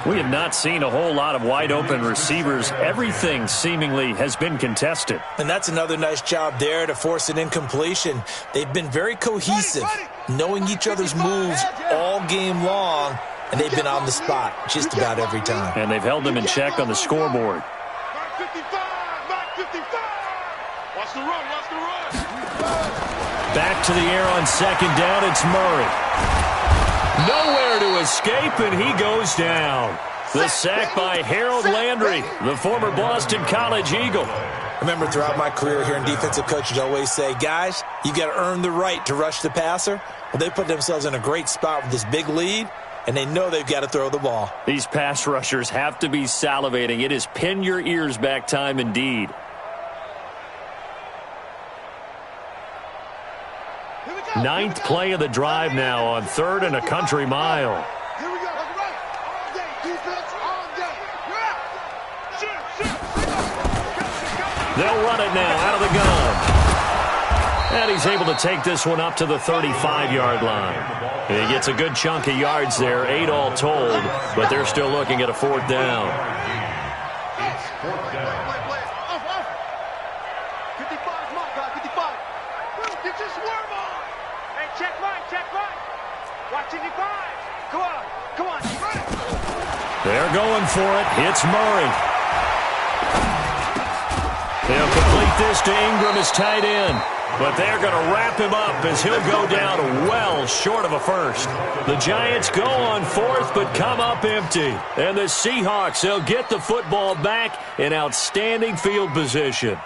We have not seen a whole lot of wide-open receivers. Everything seemingly has been contested. And that's another nice job there to force an incompletion. They've been very cohesive, knowing each other's moves all game long, and they've been on the spot just about every time. And they've held them in check on the scoreboard. Mike 55, Mike 55. Watch the run, watch the run. Back to the air on 2nd down, it's Murray. Nowhere to escape, and he goes down. The sack by Harold Landry, the former Boston College Eagle. Remember, throughout my career here in defensive coaches, always say, guys, you got to earn the right to rush the passer. Well, they put themselves in a great spot with this big lead, and they know they've got to throw the ball. These pass rushers have to be salivating. It is pin your ears back time indeed. Ninth play of the drive now on 3rd and a country mile. Here we go. All day. Defense all day. They'll run it now out of the gun. And he's able to take this one up to the 35-yard line. He gets a good chunk of yards there, 8 all told, but they're still looking at a 4th down. It's 4th down. 55, my God, 55. Get your swerve on. Hey, check right. Watch 55. Come on. They're going for it. It's Murray. They'll complete this to Ingram as tight end. But they're going to wrap him up as he'll go down well short of a first. The Giants go on 4th but come up empty. And the Seahawks, they'll get the football back in outstanding field position.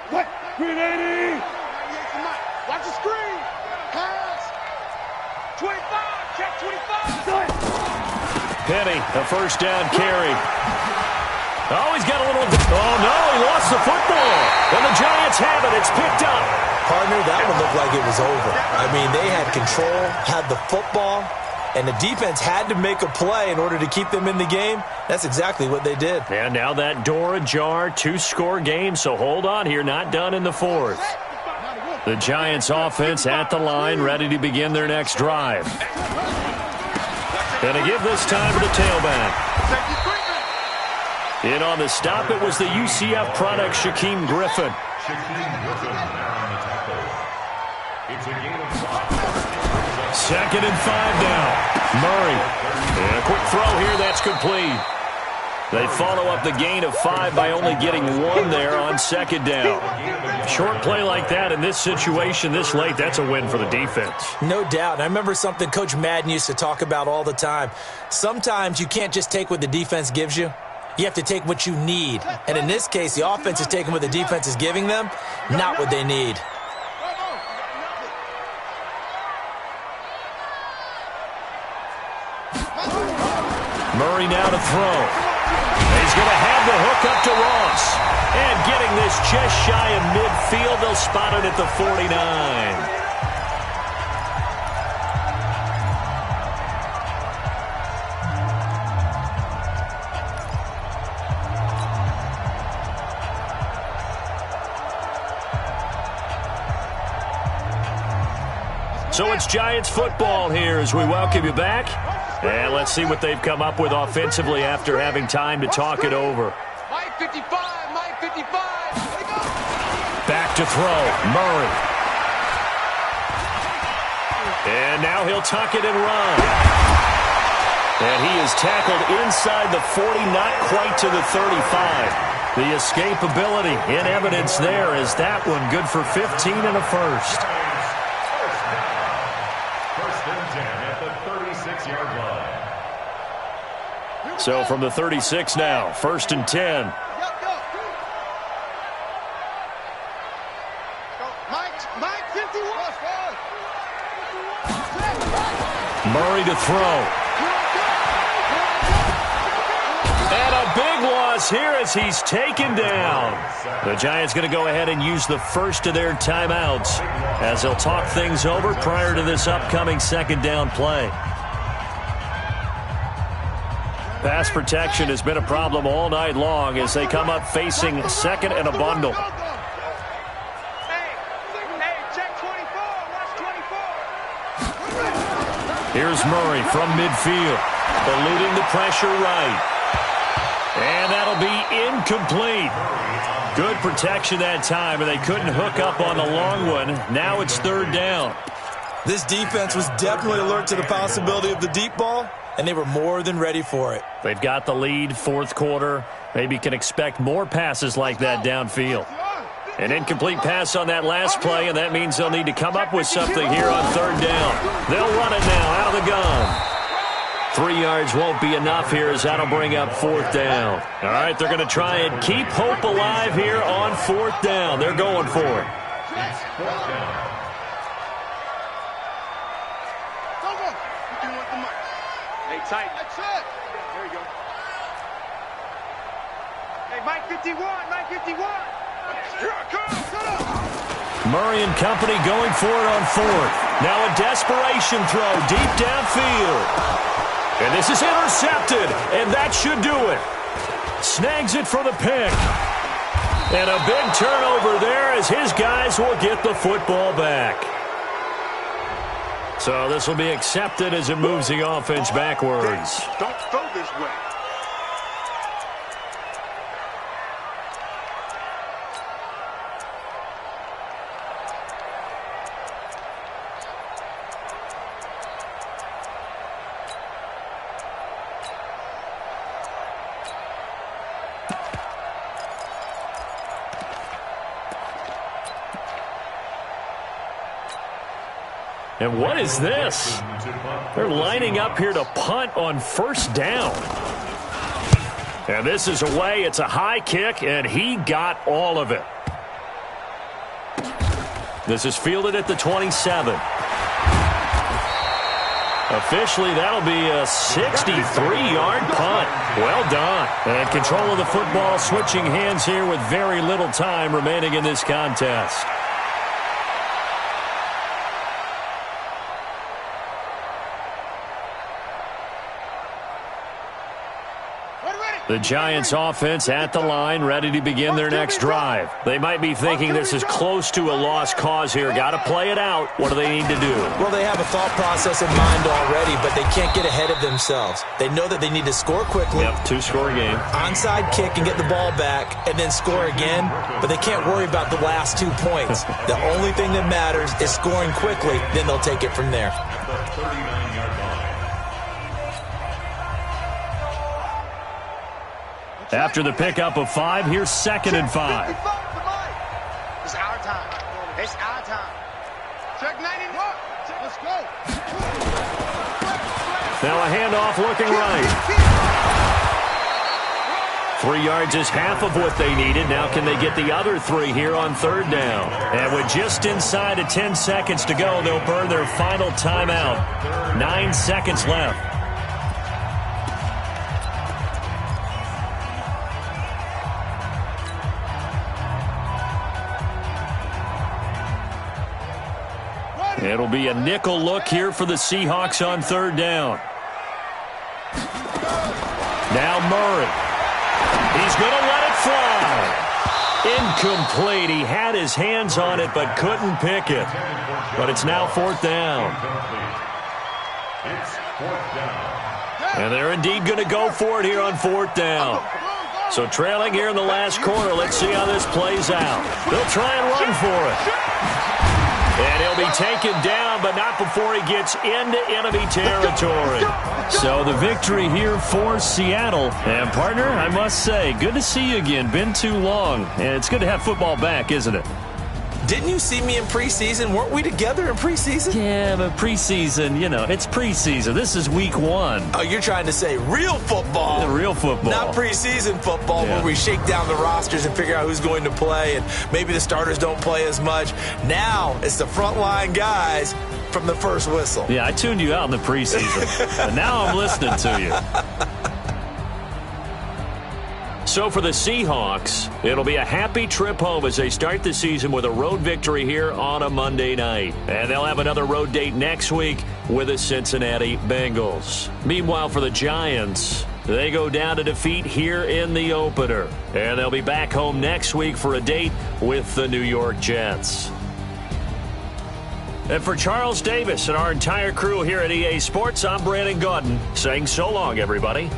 What? Green 80. Watch the screen. Pass. 25. Check 25. Penny, a first down carry. Oh, he's got a little... Oh, no, he lost the football. And the Giants have it. It's picked up. Partner, that one looked like it was over. I mean, they had control, had the football, and the defense had to make a play in order to keep them in the game. That's exactly what they did. And now that door ajar, 2-score game, so hold on here, not done in the 4th. The Giants offense at the line, ready to begin their next drive. Going to give this time to the tailback. In on the stop, it was the UCF product, Shaquem Griffin. Shaquem Griffin now on the tackle. It's a gain of 5. 2nd and 5 now. Murray. And a quick throw here, that's complete. They follow up the gain of 5 by only getting 1 there on 2nd down. Short play like that in this situation this late, that's a win for the defense. No doubt. And I remember something Coach Madden used to talk about all the time. Sometimes you can't just take what the defense gives you. You have to take what you need. And in this case, the offense is taking what the defense is giving them, not what they need. Murray now to throw. He's going to have the hook up to Ross. And getting this just shy of midfield, they'll spot it at the 49. So it's Giants football here as we welcome you back. And let's see what they've come up with offensively after having time to talk it over. Mike 55. Back to throw. Murray. And now he'll tuck it and run. And he is tackled inside the 40, not quite to the 35. The escapability in evidence there is that one good for 15 and a first. So from the 36 now, 1st and 10. Mike 51. Murray to throw. And a big loss here as he's taken down. The Giants going to go ahead and use the first of their timeouts as they'll talk things over prior to this upcoming 2nd down play. Pass protection has been a problem all night long as they come up facing 2nd and a bundle. Hey, check 24. Watch 24. Here's Murray from midfield, eluding the pressure right. And that'll be incomplete. Good protection that time, and they couldn't hook up on the long one. Now it's 3rd down. This defense was definitely alert to the possibility of the deep ball, and they were more than ready for it. They've got the lead, 4th quarter. Maybe can expect more passes like that downfield. An incomplete pass on that last play, and that means they'll need to come up with something here on 3rd down. They'll run it now out of the gun. 3 yards won't be enough here as that'll bring up 4th down. All right, they're going to try and keep hope alive here on 4th down. They're going for it. It's 4th down. Hey, tight. That's it. There you go. Hey, Mike 51. Here I come. Murray and company going for it on fourth. Now a desperation throw deep downfield. And this is intercepted, and that should do it. Snags it for the pick. And a big turnover there as his guys will get the football back. So this will be accepted as it moves the offense backwards. Don't throw this way. And what is this? They're lining up here to punt on first down. And this is away. It's a high kick, and he got all of it. This is fielded at the 27. Officially, that'll be a 63-yard punt. Well done. And control of the football switching hands here with very little time remaining in this contest. The Giants offense at the line, ready to begin their next drive. They might be thinking this is close to a lost cause here. Got to play it out. What do they need to do? Well, they have a thought process in mind already, but they can't get ahead of themselves. They know that they need to score quickly. Yep, two-score game. Onside kick and get the ball back and then score again, but they can't worry about the last 2 points. The only thing that matters is scoring quickly, then they'll take it from there. The 39-yard line. After the pickup of 5, here's 2nd and 5. It's our time. It's our time. Check 91. Let's go. Now a handoff looking right. 3 yards is half of what they needed. Now can they get the other 3 here on third down? And with just inside of 10 seconds to go, they'll burn their final timeout. 9 seconds left. It'll be a nickel look here for the Seahawks on third down. Now Murray. He's going to let it fly. Incomplete. He had his hands on it but couldn't pick it. But it's now 4th down. It's 4th down. And they're indeed going to go for it here on 4th down. So trailing here in the last quarter. Let's see how this plays out. They'll try and run for it. And he'll be taken down, but not before he gets into enemy territory. So the victory here for Seattle. And, partner, I must say, good to see you again. Been too long. And it's good to have football back, isn't it? Didn't you see me in preseason? Weren't we together in preseason? Yeah, but preseason, you know, it's preseason. This is week 1. Oh, you're trying to say real football. The real football. Not preseason football where we shake down the rosters and figure out who's going to play, and maybe the starters don't play as much. Now it's the frontline guys from the first whistle. Yeah, I tuned you out in the preseason, but now I'm listening to you. So for the Seahawks, it'll be a happy trip home as they start the season with a road victory here on a Monday night. And they'll have another road date next week with the Cincinnati Bengals. Meanwhile, for the Giants, they go down to defeat here in the opener. And they'll be back home next week for a date with the New York Jets. And for Charles Davis and our entire crew here at EA Sports, I'm Brandon Gaudin saying so long, everybody.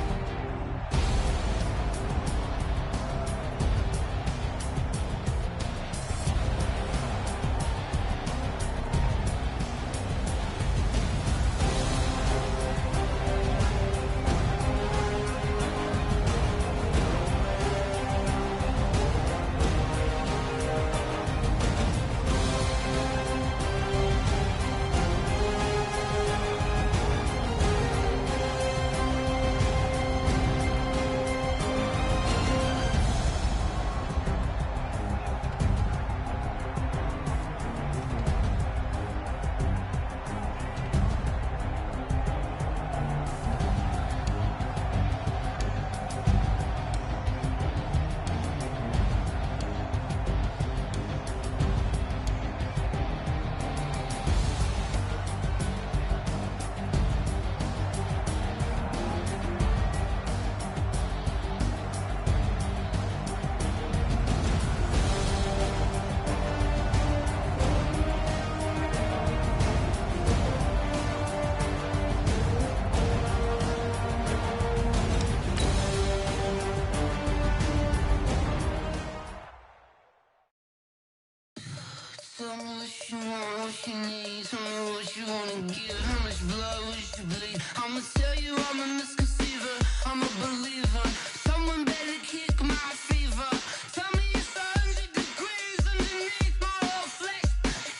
Tell me what you want, what you need. Tell me what you wanna give. How much blood would you bleed? I'ma tell you I'm a misconceiver. I'm a believer. Someone better kick my fever. Tell me it's 100 degrees underneath my whole flesh.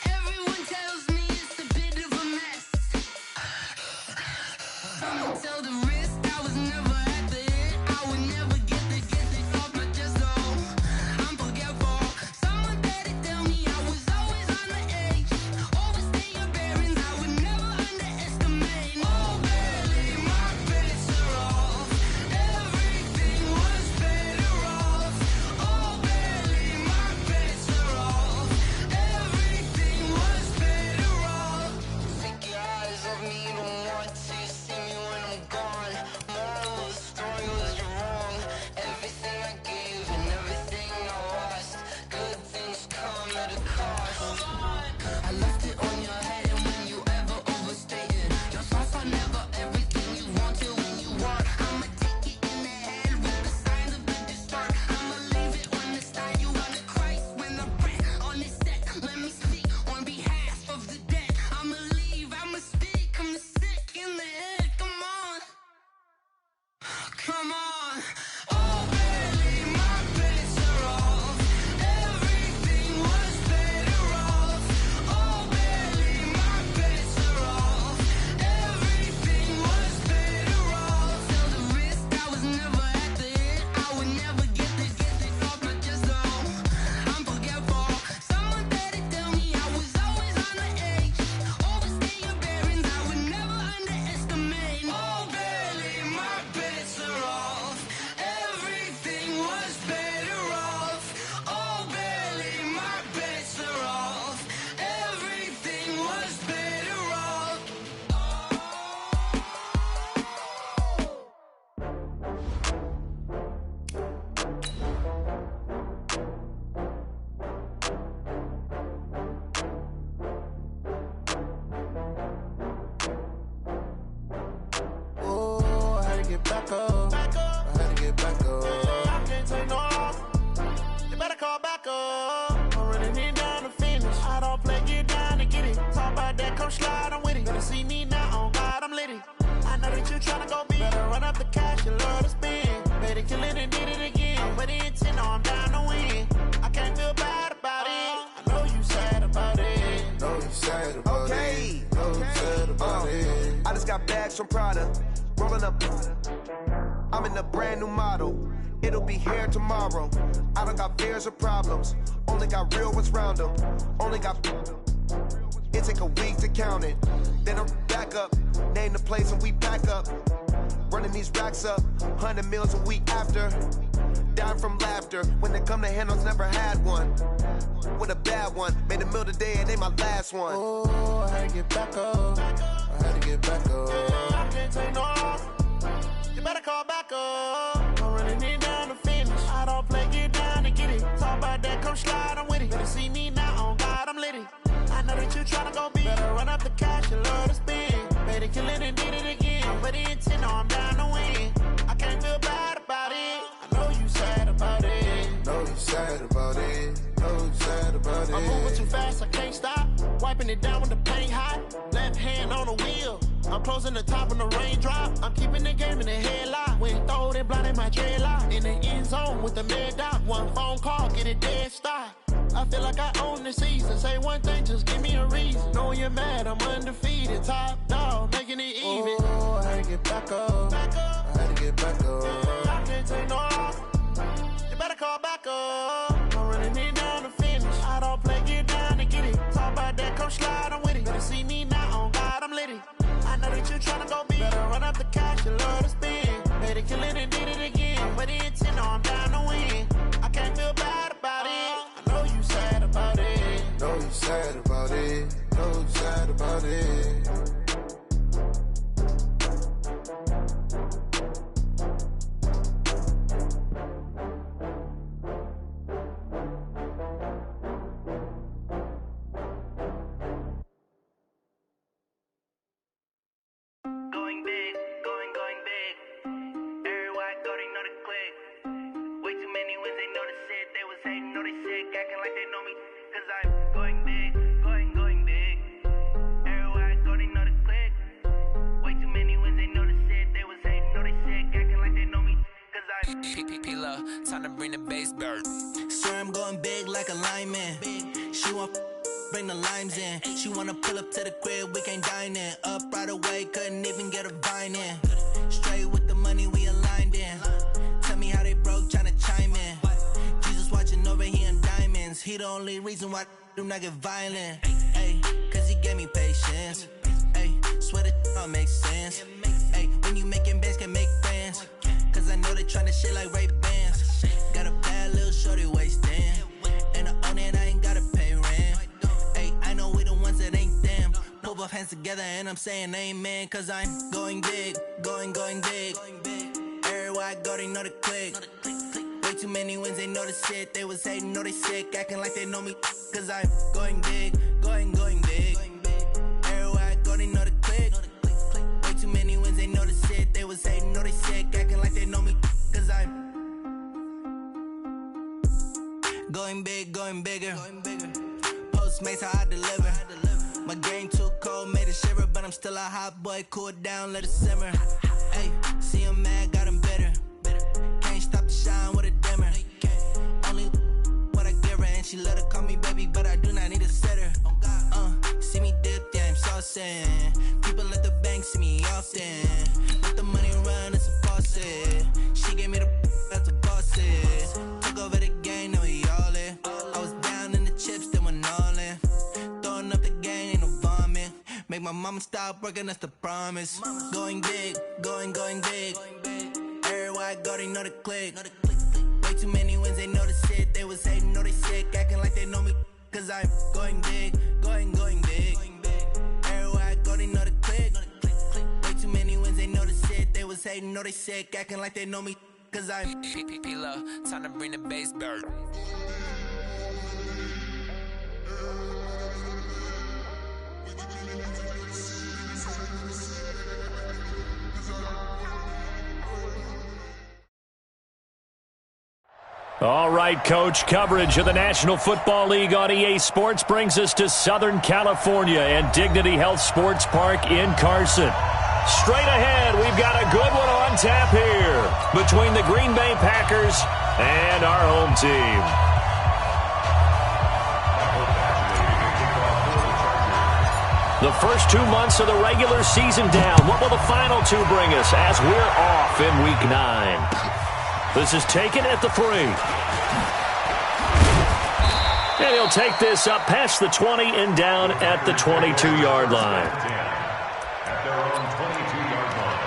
Everyone tells me it's a bit of a mess. I'ma tell the risk I was never at the end. I would never get this off my chest. Oh, I'm forgetful. Someone better tell me I was always on the edge. Overstay your bearings. I would never underestimate. Oh, barely my bets are off. Everything was better off. Oh, barely my bets are off. Everything was better off. Take your eyes off me, don't want to see me when I'm gone. Moral of the story was you're wrong. Everything I gave and everything I lost. Good things come at a cost. I left it on your head, and when you ever overstay it, your thoughts are never everything you wanted when you want. I'ma take it in the head with the signs of the distort. I'ma leave it on the side. You wanna Christ when the breath on this set. Let me speak on behalf of the dead. I'ma leave, I'ma speak. I'm the sick in the head. Come on, come on. Oh, barely my bets are off. Everything was better off. Oh, barely my bets are off. Everything was better off. Tell the risk I was never at the end. I would never get this off my chest. Oh, I'm forgetful. Someone better tell me I was always on the edge. Overstay your bearings. I would never underestimate. Oh, barely my bets are off. Everything was better off. Oh, barely my bets are off. Everything was better off. Oh, I had to get back up. I had to get back up. I can't take no loss. You better call back up. I'm running it down to finish. I don't play, get down to get it. Talk about that, come slide, I'm with it. Better see me now, on God, I'm litty. I know that you tryna go big. Better run up the cash, you love to spend. Better kill it and did it again. I'm with the intent, no, I'm down to win. I can't feel bad about it. I know you sad about it. Know you sad about it. Know you sad about it. I just got bags from Prada, rolling up. I'm in a brand new model. It'll be here tomorrow. I don't got fears or problems. Only got real ones round them. Only got. It take a week to count it. Then I'm back up. Name the place and we pack up. Running these racks up. 100 meals a week after. Down from laughter. When they come to handles, never had one. With a bad one. Made a meal today and ain't my last one. Oh, I had to get back up. I had to get back up. I can't take no loss. You better call back up. I'm running it down to finish. I don't play, get down to get it. Talk about that, come slide, I'm with it. Better see me now, on God, I'm litty. I know that you tryna go big. Better run up the cash, you love to spend. Better kill it and did it again. I'm with the intent, no, I'm down to win. I can't feel bad about it. I know you sad about it. Know you sad about it. Know you sad about it. I'm moving too fast, I can't stop. Wiping it down with the paint hot. Left hand on the wheel. I'm closing the top when the raindrop. I'm keeping the game in the headlock. When throw it blind in my dreadlock. In the end zone with the mad dot. One phone call, get it dead stop. I feel like I own the season. Say one thing, just give me a reason. Knowing you're mad, I'm undefeated. Top dog, making it even. Oh, I had to get back up. I had to get back up. I can't take no loss. You better call back up. I'm running it down to finish. I don't play, get down to get it. Talk about that, come slide, I'm with it. Better see me now, on God, I'm litty. I know that you tryna go big. Better run up the cash, you love to spend. Better kill it and did it again. But the intent, no, I'm down to win. I can't feel bad about it. I know you sad about it. Know you sad about it. Know you sad about it. Going big, going big. Everywhere I go, they know the click. Way too many wins, they know the shit. They was hating, know they sick, acting like they know me. Cause I'm going big. Time to bring the bass bird. Swear I'm going big like a lineman. She want bring the limes in. She wanna pull up to the crib, we can't dine in. Up right away, couldn't even get a vine in. Straight with the money we aligned in. Tell me how they broke, tryna chime in. Jesus watching over here in diamonds. He the only reason why do not get violent. Ay, cause he gave me patience. Ay, swear that don't make sense. Ay, when you making bands can make friends. Cause I know they tryna shit like Ray-Bans. Got a bad little shorty wasting. And I own it, I ain't gotta pay rent. Ay, I know we the ones that ain't them. Pull both hands together and I'm saying amen. Cause I'm going big, going big. Everywhere I go, they know the click. Way too many wins, they know the shit. They was hating, know they sick, acting like they know me. Cause I'm going big, going big. Everywhere I go, they know the click. Way too many wins, they know the shit. They was hating, know they sick, acting like they know me. Cause I'm going big, going bigger. Postmates, how I deliver. My game too cold, made it shiver. But I'm still a hot boy, cool it down, let it simmer. Hey, see him mad, got him bitter. Can't stop the shine with a dimmer. Only what I give her, and she let her call me baby, but I do not need a sitter. See me dip, yeah, I'm saucing. People at the bank see me often. Let the money run, it's a faucet. She gave me the that's a boss it. Took over the game, now we all in. I was down in the chips, then went all in. Throwing up the game, ain't no vomit. Make my mama stop working, that's the promise. Going big, going big. Everywhere I go, they know the click. Way too many wins, they know the shit. They was hating, know they sick, acting like they know me. Cause I'm going big, going big. Everywhere I go, they know the click. Way too many wins, they know the shit. They was hating, know they sick, acting like they know me. Cause I'm Time to bring the bass bird. All right, Coach, coverage of the National Football League on EA Sports brings us to Southern California and Dignity Health Sports Park in Carson. Straight ahead, we've got a good one on tap here between the Green Bay Packers and our home team. The first 2 months of the regular season down. What will the final two bring us as we're off in Week 9? This is taken at the 3. And he'll take this up past the 20 and down at the 22-yard line. At their own 22-yard line.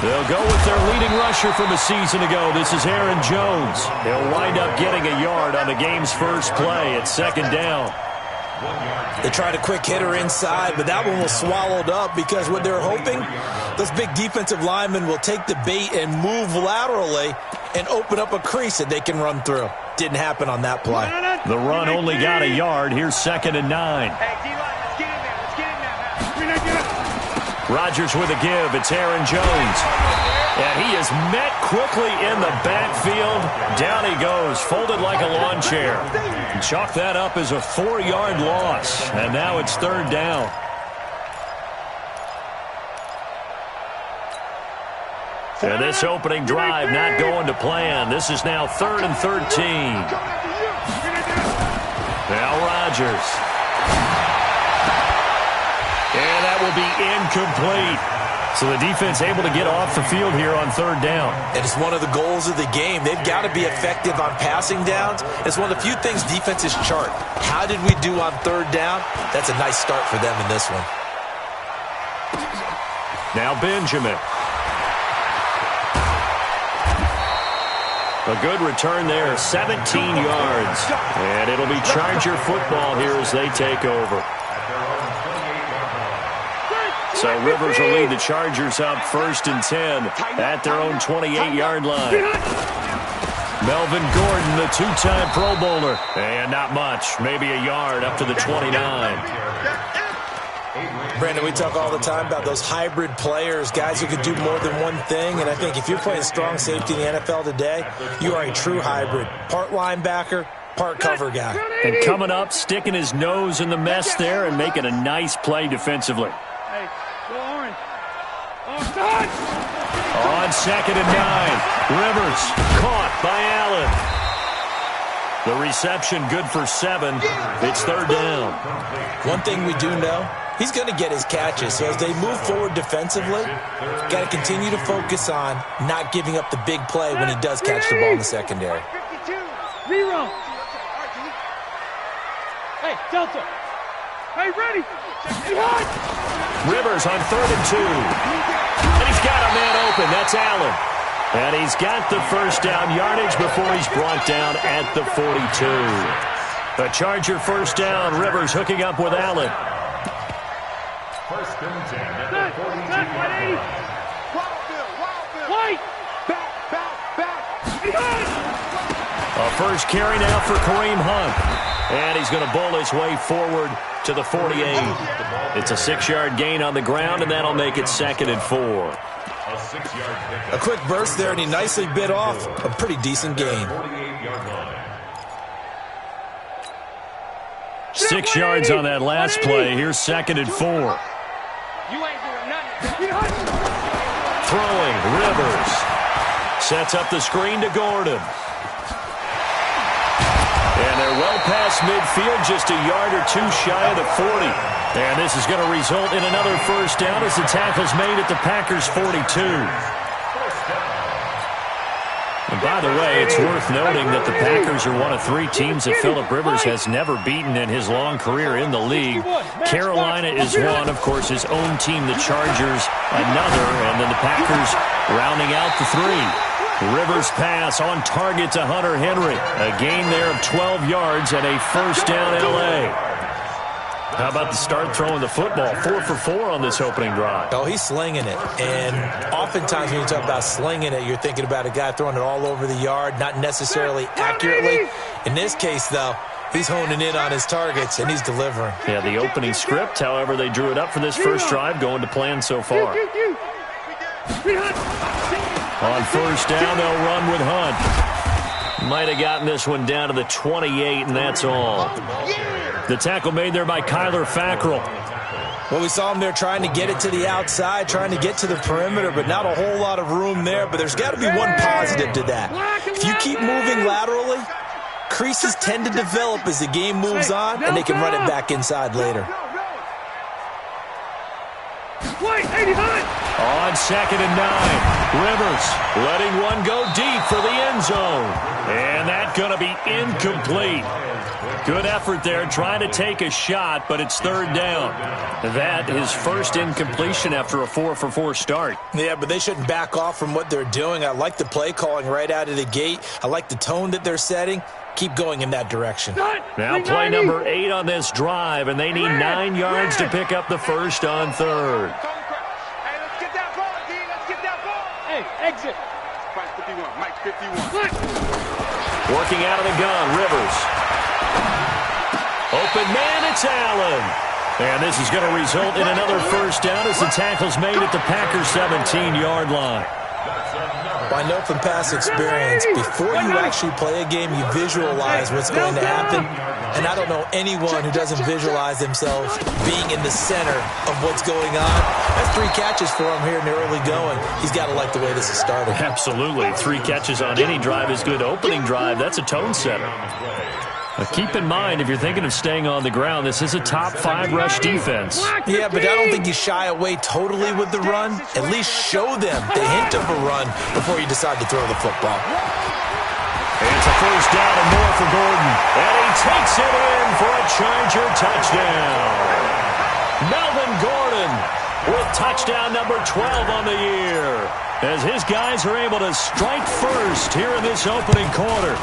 They'll go with their leading rusher from a season ago. This is Aaron Jones. He'll wind up getting a yard on the game's first play at second down. They tried a quick hitter inside, but that one was swallowed up because what they're hoping, those big defensive linemen will take the bait and move laterally and open up a crease that they can run through. Didn't happen on that play. The run only got a yard. Here's 2nd and 9. Hey, D-line, let's get in there. Let's get in there now. Rodgers with a give. It's Aaron Jones. And he is met quickly in the backfield. Down he goes, folded like a lawn chair. Chalk that up as a 4-yard loss. And now it's 3rd down. And this opening drive not going to plan. This is now 3rd and 13. Now Rodgers. And that will be incomplete. So the defense able to get off the field here on 3rd down. And it's one of the goals of the game. They've got to be effective on passing downs. It's one of the few things defenses chart. How did we do on 3rd down? That's a nice start for them in this one. Now Benjamin. A good return there, 17 yards. And it'll be Charger football here as they take over. At their own 28-yard line. So Rivers will lead the Chargers up 1st and 10 at their own 28-yard line. Melvin Gordon, the two-time Pro Bowler. And not much, maybe a yard up to the 29. Brandon, we talk all the time about those hybrid players, guys who can do more than one thing. And I think if you're playing strong safety in the NFL today, you are a true hybrid. Part linebacker, part cover guy. And coming up, sticking his nose in the mess there and making a nice play defensively. Hey, go orange. On 2nd and 9, Rivers caught by Allen. The reception good for 7. It's 3rd down. One thing we do know, he's going to get his catches. So as they move forward defensively, got to continue to focus on not giving up the big play when he does catch the ball in the secondary. 52. Rerun. Hey, Delta. Hey, ready. Rivers on 3rd and 2. And he's got a man open. That's Allen. And he's got the first down yardage before he's brought down at the 42. The Charger first down. Rivers hooking up with Allen. 1st and 10 at the 42. White. A first carry now for Kareem Hunt. And he's going to bowl his way forward to the 48. It's a 6-yard gain on the ground, and that'll make it 2nd and 4. A quick burst there, and he nicely bit off a pretty decent gain. 6 yards on that last play. Here's 2nd and 4. You ain't doing nothing. Throwing, Rivers. Sets up the screen to Gordon. And they're well past midfield, just a yard or two shy of the 40. And this is going to result in another first down as the tackle's made at the Packers' 42. And by the way, it's worth noting that the Packers are one of 3 teams that Phillip Rivers has never beaten in his long career in the league. Carolina is one, of course, his own team, the Chargers, another, and then the Packers rounding out the 3. Rivers pass on target to Hunter Henry. A gain there of 12 yards and a first down L.A. How about the start throwing the football? 4 for 4 on this opening drive. Oh, he's slinging it. And oftentimes when you talk about slinging it, you're thinking about a guy throwing it all over the yard, not necessarily accurately. In this case, though, he's honing in on his targets, and he's delivering. Yeah, the opening script, however, they drew it up for this first drive, going to plan so far. On first down, they'll run with Hunt. Might have gotten this one down to the 28, and that's all. The tackle made there by Kyler Fackrell. Well, we saw him there trying to get it to the outside, trying to get to the perimeter, but not a whole lot of room there. But there's got to be one positive to that. If you keep moving laterally, creases tend to develop as the game moves on, and they can run it back inside later. On 2nd and 9, Rivers letting one go deep for the end zone. And that's going to be incomplete. Good effort there, trying to take a shot, but it's 3rd down. That is first incompletion after a 4 for 4 start. Yeah, but they shouldn't back off from what they're doing. I like the play calling right out of the gate. I like the tone that they're setting. Keep going in that direction. Now play number 8 on this drive, and they need 9 yards to pick up the first on 3rd. Hey, let's get that ball, D. Let's get that ball. Hey, exit. Mike 51. Mike 51. Working out of the gun, Rivers. Open man, it's Allen. And this is going to result in another first down as the tackle's made at the Packers' 17-yard line. Well, I know from past experience, before you actually play a game, you visualize what's going to happen. And I don't know anyone who doesn't visualize themselves being in the center of what's going on. That's 3 catches for him here in the early going. He's got to like the way this is starting. Absolutely. 3 catches on any drive is good. Opening drive, that's a tone setter. Keep in mind, if you're thinking of staying on the ground, this is a top 5 rush defense. Yeah, but I don't think you shy away totally with the run. At least show them the hint of a run before you decide to throw the football. It's a first down and more for Gordon. And he takes it in for a Charger touchdown. Melvin Gordon with touchdown number 12 on the year, as his guys are able to strike first here in this opening quarter.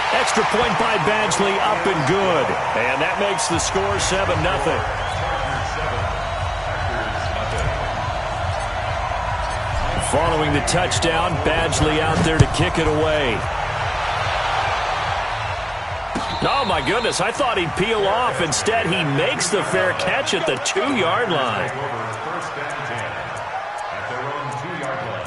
Extra point by Badgley, up and good. And that makes the score 7-0. Following the touchdown, Badgley out there to kick it away. Oh, my goodness, I thought he'd peel off. Instead, he makes the fair catch at the 2-yard line. First down 10 at their own 2-yard line.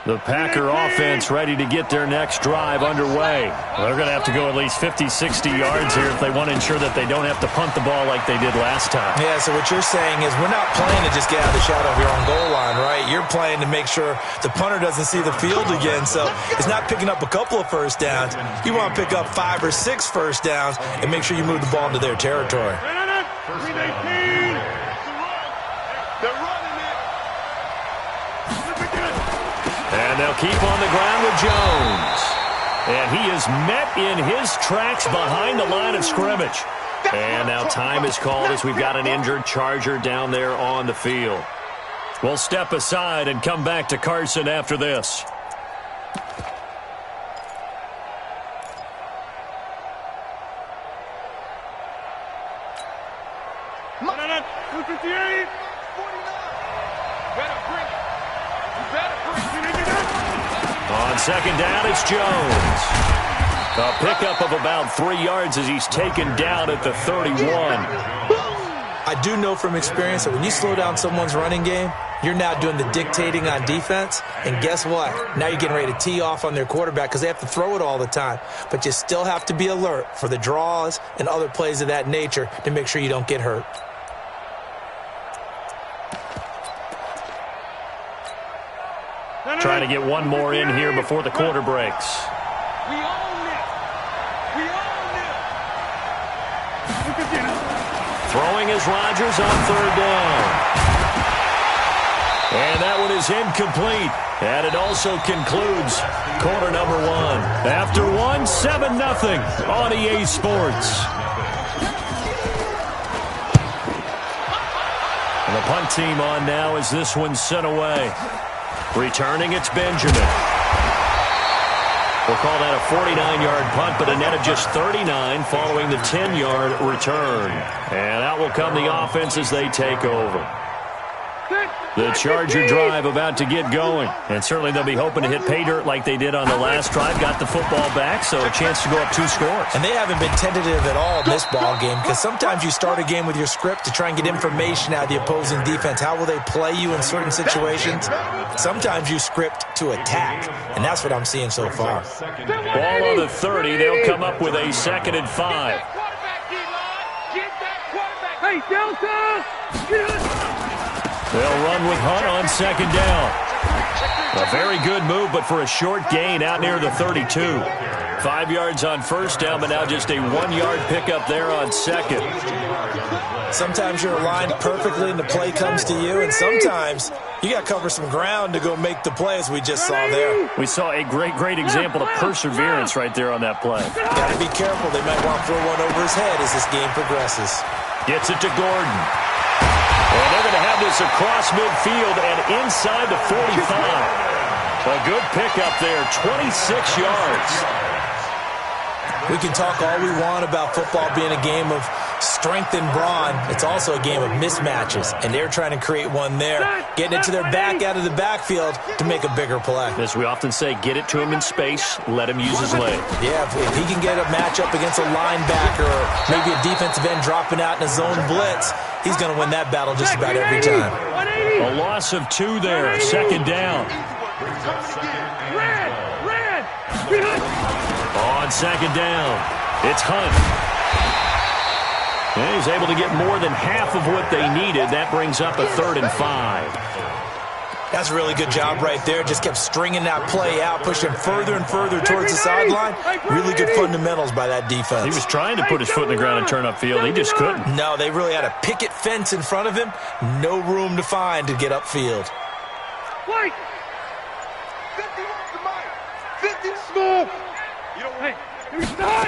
The Packer offense ready to get their next drive underway. Well, they're going to have to go at least 50, 60 yards here if they want to ensure that they don't have to punt the ball like they did last time. Yeah, so what you're saying is we're not playing to just get out of the shadow of your own goal line, right? You're playing to make sure the punter doesn't see the field again. So it's not picking up a couple of first downs. You want to pick up 5 or 6 first downs and make sure you move the ball into their territory. First down. They're running it. And they'll keep on the ground with Jones. And he is met in his tracks behind the line of scrimmage. And now time is called as we've got an injured Charger down there on the field. We'll step aside and come back to Carson after this. On second down, it's Jones. A pickup of about 3 yards as he's taken down at the 31. I do know from experience that when you slow down someone's running game, you're now doing the dictating on defense. And guess what? Now you're getting ready to tee off on their quarterback because they have to throw it all the time. But you still have to be alert for the draws and other plays of that nature to make sure you don't get hurt. Trying to get one more in here before the quarter breaks. We own this. We own this. Throwing is Rodgers on third down. And that one is incomplete. And it also concludes quarter number 1. After 1, 7-0 on EA Sports. And the punt team on now as this one's sent away. Returning, it's Benjamin. We'll call that a 49-yard punt, but a net of just 39 following the 10-yard return. And out will come the offense as they take over. The Charger drive about to get going. And certainly they'll be hoping to hit pay dirt like they did on the last drive. Got the football back, so a chance to go up 2 scores. And they haven't been tentative at all in this ball game because sometimes you start a game with your script to try and get information out of the opposing defense. How will they play you in certain situations? Sometimes you script to attack, and that's what I'm seeing so far. Ball on the 30. They'll come up with a 2nd and 5. Hey, Delta! Get it! They'll run with Hunt on 2nd down. A very good move, but for a short gain out near the 32. 5 yards on first down, but now just a 1-yard pickup there on 2nd. Sometimes you're aligned perfectly and the play comes to you, and sometimes you got to cover some ground to go make the play as we just saw there. We saw a great example of perseverance right there on that play. Got to be careful. They might want to throw one over his head as this game progresses. Gets it to Gordon. And they're going to have this across midfield and inside the 45. A good pickup there, 26 yards. We can talk all we want about football being a game of strength and brawn. It's also a game of mismatches, and they're trying to create one there, getting it to their back out of the backfield to make a bigger play. As we often say, get it to him in space, let him use his leg. Yeah, if he can get a matchup against a linebacker or maybe a defensive end dropping out in a zone blitz, he's going to win that battle just about every time. A loss of 2 there, 2nd down. Red! On 2nd down, it's Hunt. And he's able to get more than half of what they needed. That brings up a 3rd and 5. That's a really good job right there. Just kept stringing that play out, pushing further and further towards the sideline. Really good fundamentals by that defense. He was trying to put his foot in the ground and turn upfield. He just couldn't. No, they really had a picket fence in front of him. No room to find to get upfield. White! 50 off the mic. 50 smooth. You don't Hey, he's not!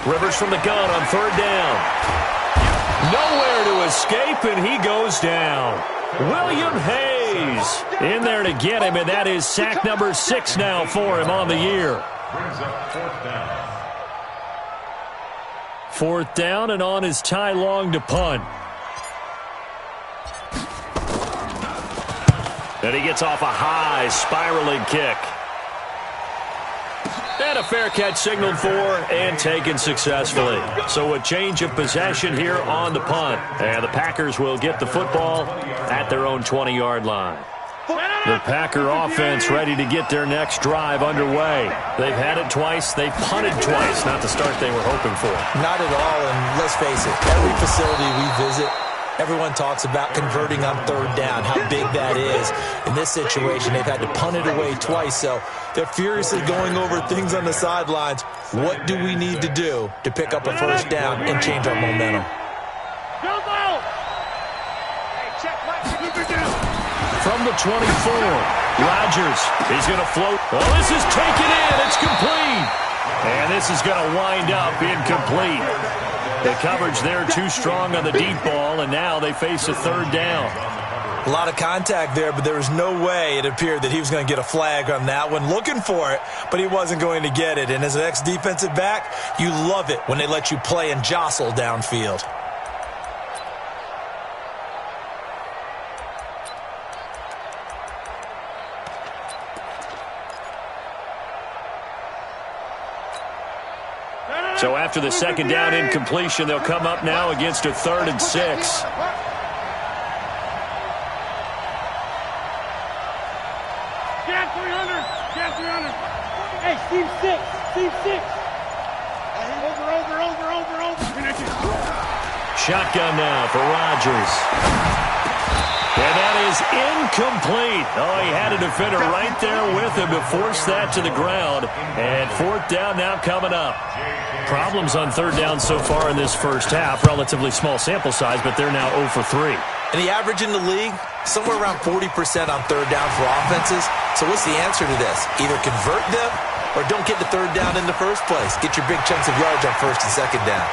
Rivers from the gun on 3rd down. Nowhere to escape, and he goes down. William Hayes in there to get him, and that is sack number 6 now for him on the year. Brings up 4th down. 4th down, and on is Ty Long to punt. And he gets off a high spiraling kick. And a fair catch signaled for and taken successfully. So a change of possession here on the punt. And the Packers will get the football at their own 20-yard line. The Packer offense ready to get their next drive underway. They've had it twice. They've punted twice. Not the start they were hoping for. Not at all, and let's face it, every facility we visit, everyone talks about converting on 3rd down, how big that is. In this situation, they've had to punt it away twice, so they're furiously going over things on the sidelines. What do we need to do to pick up a 1st down and change our momentum? From the 24, Rodgers, he's going to float. Oh, this is taken in. It's complete. And this is going to wind up incomplete. The coverage there too strong on the deep ball, and now they face a 3rd down. A lot of contact there, but there was no way it appeared that he was going to get a flag on that one. Looking for it, but he wasn't going to get it. And as an ex-defensive back, you love it when they let you play and jostle downfield. So after the 2nd down incompletion, they'll come up now against a 3rd and 6. Jab 300. Jab 300. Hey, Steve 6. Steve 6. Over. Shotgun now for Rodgers. And that is incomplete. Oh, he had a defender right there with him to force that to the ground. And 4th down now coming up. Problems on 3rd down so far in this first half. Relatively small sample size, but they're now 0 for 3. And the average in the league, somewhere around 40% on 3rd down for offenses. So what's the answer to this? Either convert them or don't get the 3rd down in the first place. Get your big chunks of yards on 1st and 2nd down.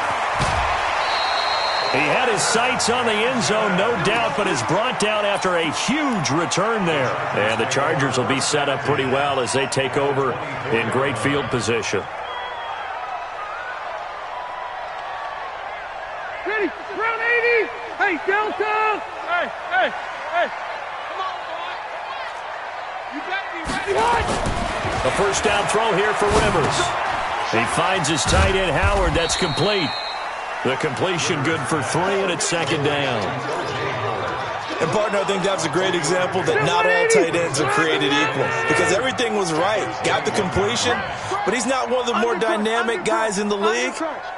He had his sights on the end zone, no doubt, but is brought down after a huge return there. And the Chargers will be set up pretty well as they take over in great field position. Ready, round 80. Hey, Delta. Hey. Come on, boy. You better be ready. A 1st down throw here for Rivers. He finds his tight end, Howard. That's complete. The completion good for 3, and it's 2nd down. And, partner, I think that's a great example that not all tight ends are created equal because everything was right. Got the completion, but he's not one of the more dynamic guys in the league.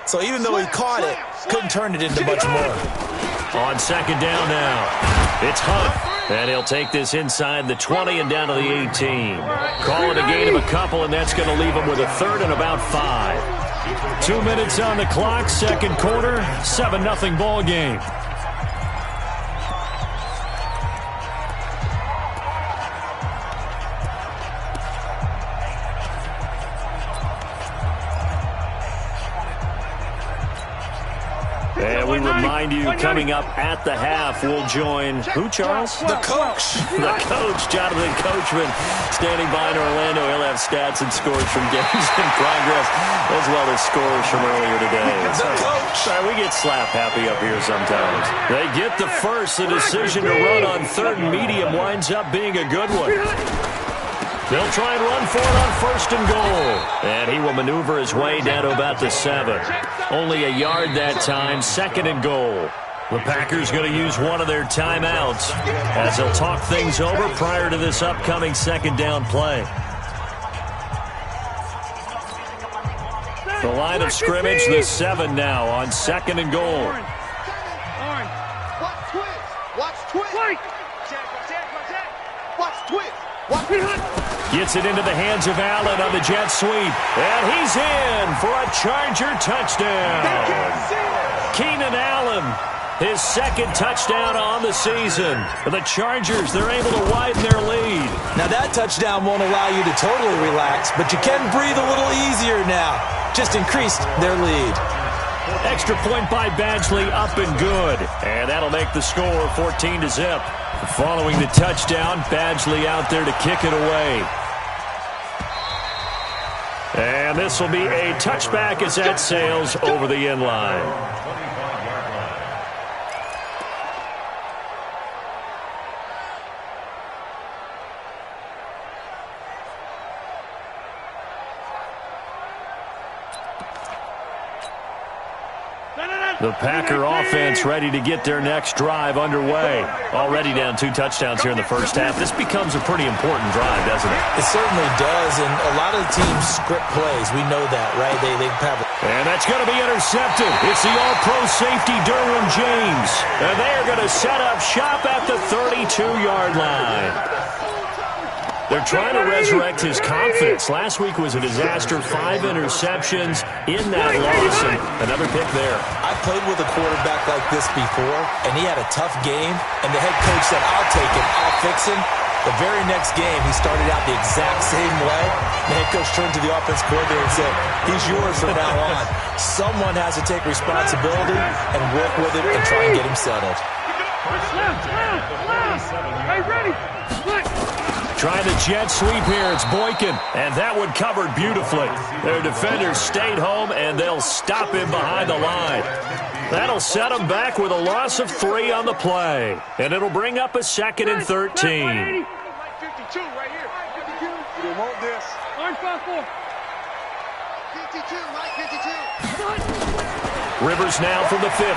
So even though he caught it, couldn't turn it into much more. On 2nd down now, it's Hunt. And he'll take this inside the 20 and down to the 18. Call it a gain of a couple, and that's going to leave him with a 3rd and about 5. 2 minutes on the clock, 2nd quarter, 7-0 ball game. And we remind you, coming up at the half, we'll join who, Charles? The coach. The coach, Jonathan Coachman, standing by in Orlando. He'll have stats and scores from games in progress, as well as scores from earlier today. The coach. Sorry, we get slap happy up here sometimes. They get the first. The decision to run on 3rd and medium winds up being a good one. They'll try and run for it on 1st and goal. And he will maneuver his way down to about the 7. Only a yard that time, 2nd and goal. The Packers going to use one of their timeouts as they'll talk things over prior to this upcoming 2nd down play. The line of scrimmage, the 7 now on 2nd and goal. Watch twist. Watch twist. Gets it into the hands of Allen on the jet sweep. And he's in for a Charger touchdown. Keenan Allen, his 2nd touchdown on the season. The Chargers, they're able to widen their lead. Now that touchdown won't allow you to totally relax, but you can breathe a little easier now. Just increased their lead. Extra point by Badgley, up and good. And that'll make the score 14-0. Following the touchdown, Badgley out there to kick it away. And And this will be a touchback as that sails over the end line. The Packer offense ready to get their next drive underway. Already down 2 touchdowns here in the first half. This becomes a pretty important drive, doesn't it? It certainly does, and a lot of the teams script plays. We know that, right? They have it. And that's going to be intercepted. It's the all-pro safety, Derwin James. And they are going to set up shop at the 32-yard line. They're trying to resurrect his confidence. Last week was a disaster. 5 interceptions in that loss, and another pick there. I played with a quarterback like this before, and he had a tough game, and the head coach said, I'll take him, I'll fix him. The very next game, he started out the exact same way. The head coach turned to the offense coordinator and said, he's yours from now on. Someone has to take responsibility and work with it and try and get him settled. Hey, ready? Trying the jet sweep here. It's Boykin. And that one covered beautifully. Their defenders stayed home, and they'll stop him behind the line. That'll set them back with a loss of 3 on the play. And it'll bring up a 2nd and 13. 52 right here. 52. You don't want this. Orange 5-4. 52, Mike, 52. Rivers now from the 50.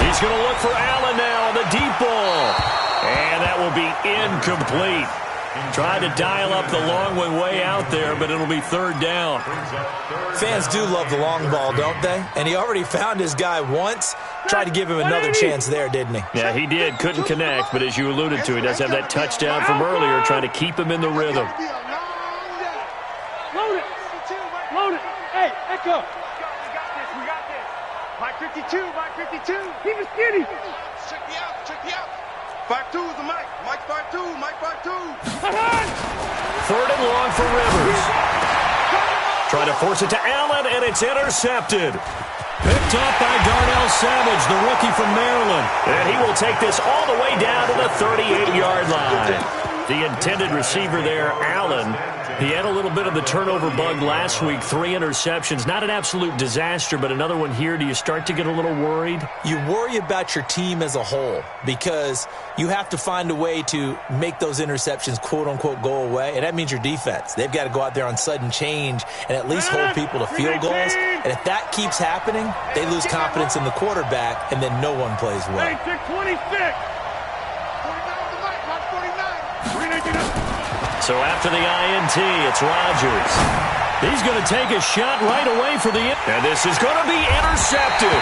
He's going to look for Allen now on the deep ball. And that will be incomplete. Tried to dial up the long one way out there, but it'll be 3rd down. Fans do love the long ball, don't they? And he already found his guy once. Tried to give him another chance there, didn't he? Yeah, he did. Couldn't connect, but as you alluded to, he does have that touchdown from earlier, trying to keep him in the rhythm. Load it. Load it. Hey, Echo. We got this. Mike 52, Mike 52. Keep it skinny. Check me out, check me out. 5-2 is the Mike. Mike 5-2, Mike 5-2. 3rd and long for Rivers. Trying to force it to Allen, and it's intercepted. Picked up by Darnell Savage, the rookie from Maryland. And he will take this all the way down to the 38-yard line. The intended receiver there, Allen, he had a little bit of the turnover bug last week, 3 interceptions. Not an absolute disaster, but another one here. Do you start to get a little worried? You worry about your team as a whole because you have to find a way to make those interceptions, quote-unquote, go away, and that means your defense. They've got to go out there on sudden change and at least hold people to field goals. And if that keeps happening, they lose confidence in the quarterback, and then no one plays well. Hey, 26. So after the INT, it's Rodgers. He's going to take a shot right away for the... And this is going to be intercepted.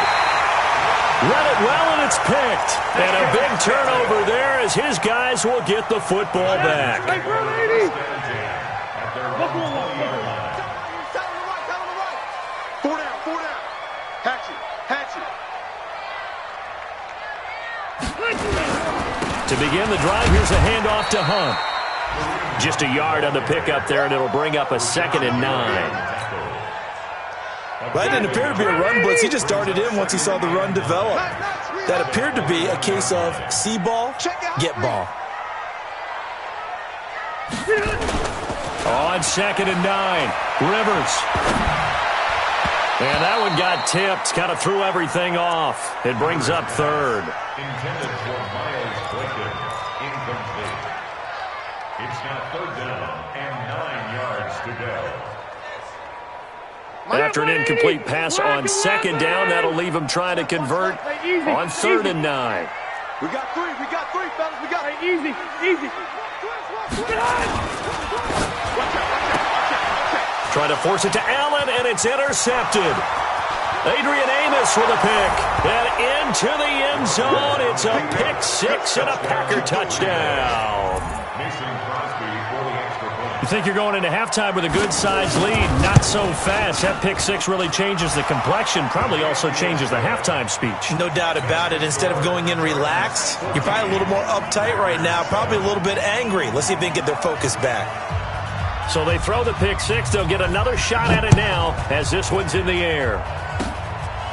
Read it well, and it's picked. And a big turnover there as his guys will get the football back. Hey, girl, lady. Four down. Hatchet. To begin the drive, here's a handoff to Hunt. Just a yard on the pickup there, and it'll bring up a 2nd and 9. That didn't appear to be a run blitz. He just darted in once he saw the run develop. That appeared to be a case of see ball, get ball. On 2nd and 9, Rivers. And that one got tipped, kind of threw everything off. It brings up 3rd. Intended for Miles Boykin. Incomplete. It's now 3rd down and 9 yards to go. After an incomplete pass on 2nd down, that'll leave him trying to convert on 3rd and 9. We got three, fellas. We got it. Easy. Trying to force it to Allen, and it's intercepted. Adrian Amos with a pick. And into the end zone. It's a pick 6 and a Packer touchdown. You think you're going into halftime with a good-sized lead. Not so fast. That pick 6 really changes the complexion. Probably also changes the halftime speech. No doubt about it. Instead of going in relaxed, you're probably a little more uptight right now. Probably a little bit angry. Let's see if they can get their focus back. So they throw the pick 6. They'll get another shot at it now as this one's in the air.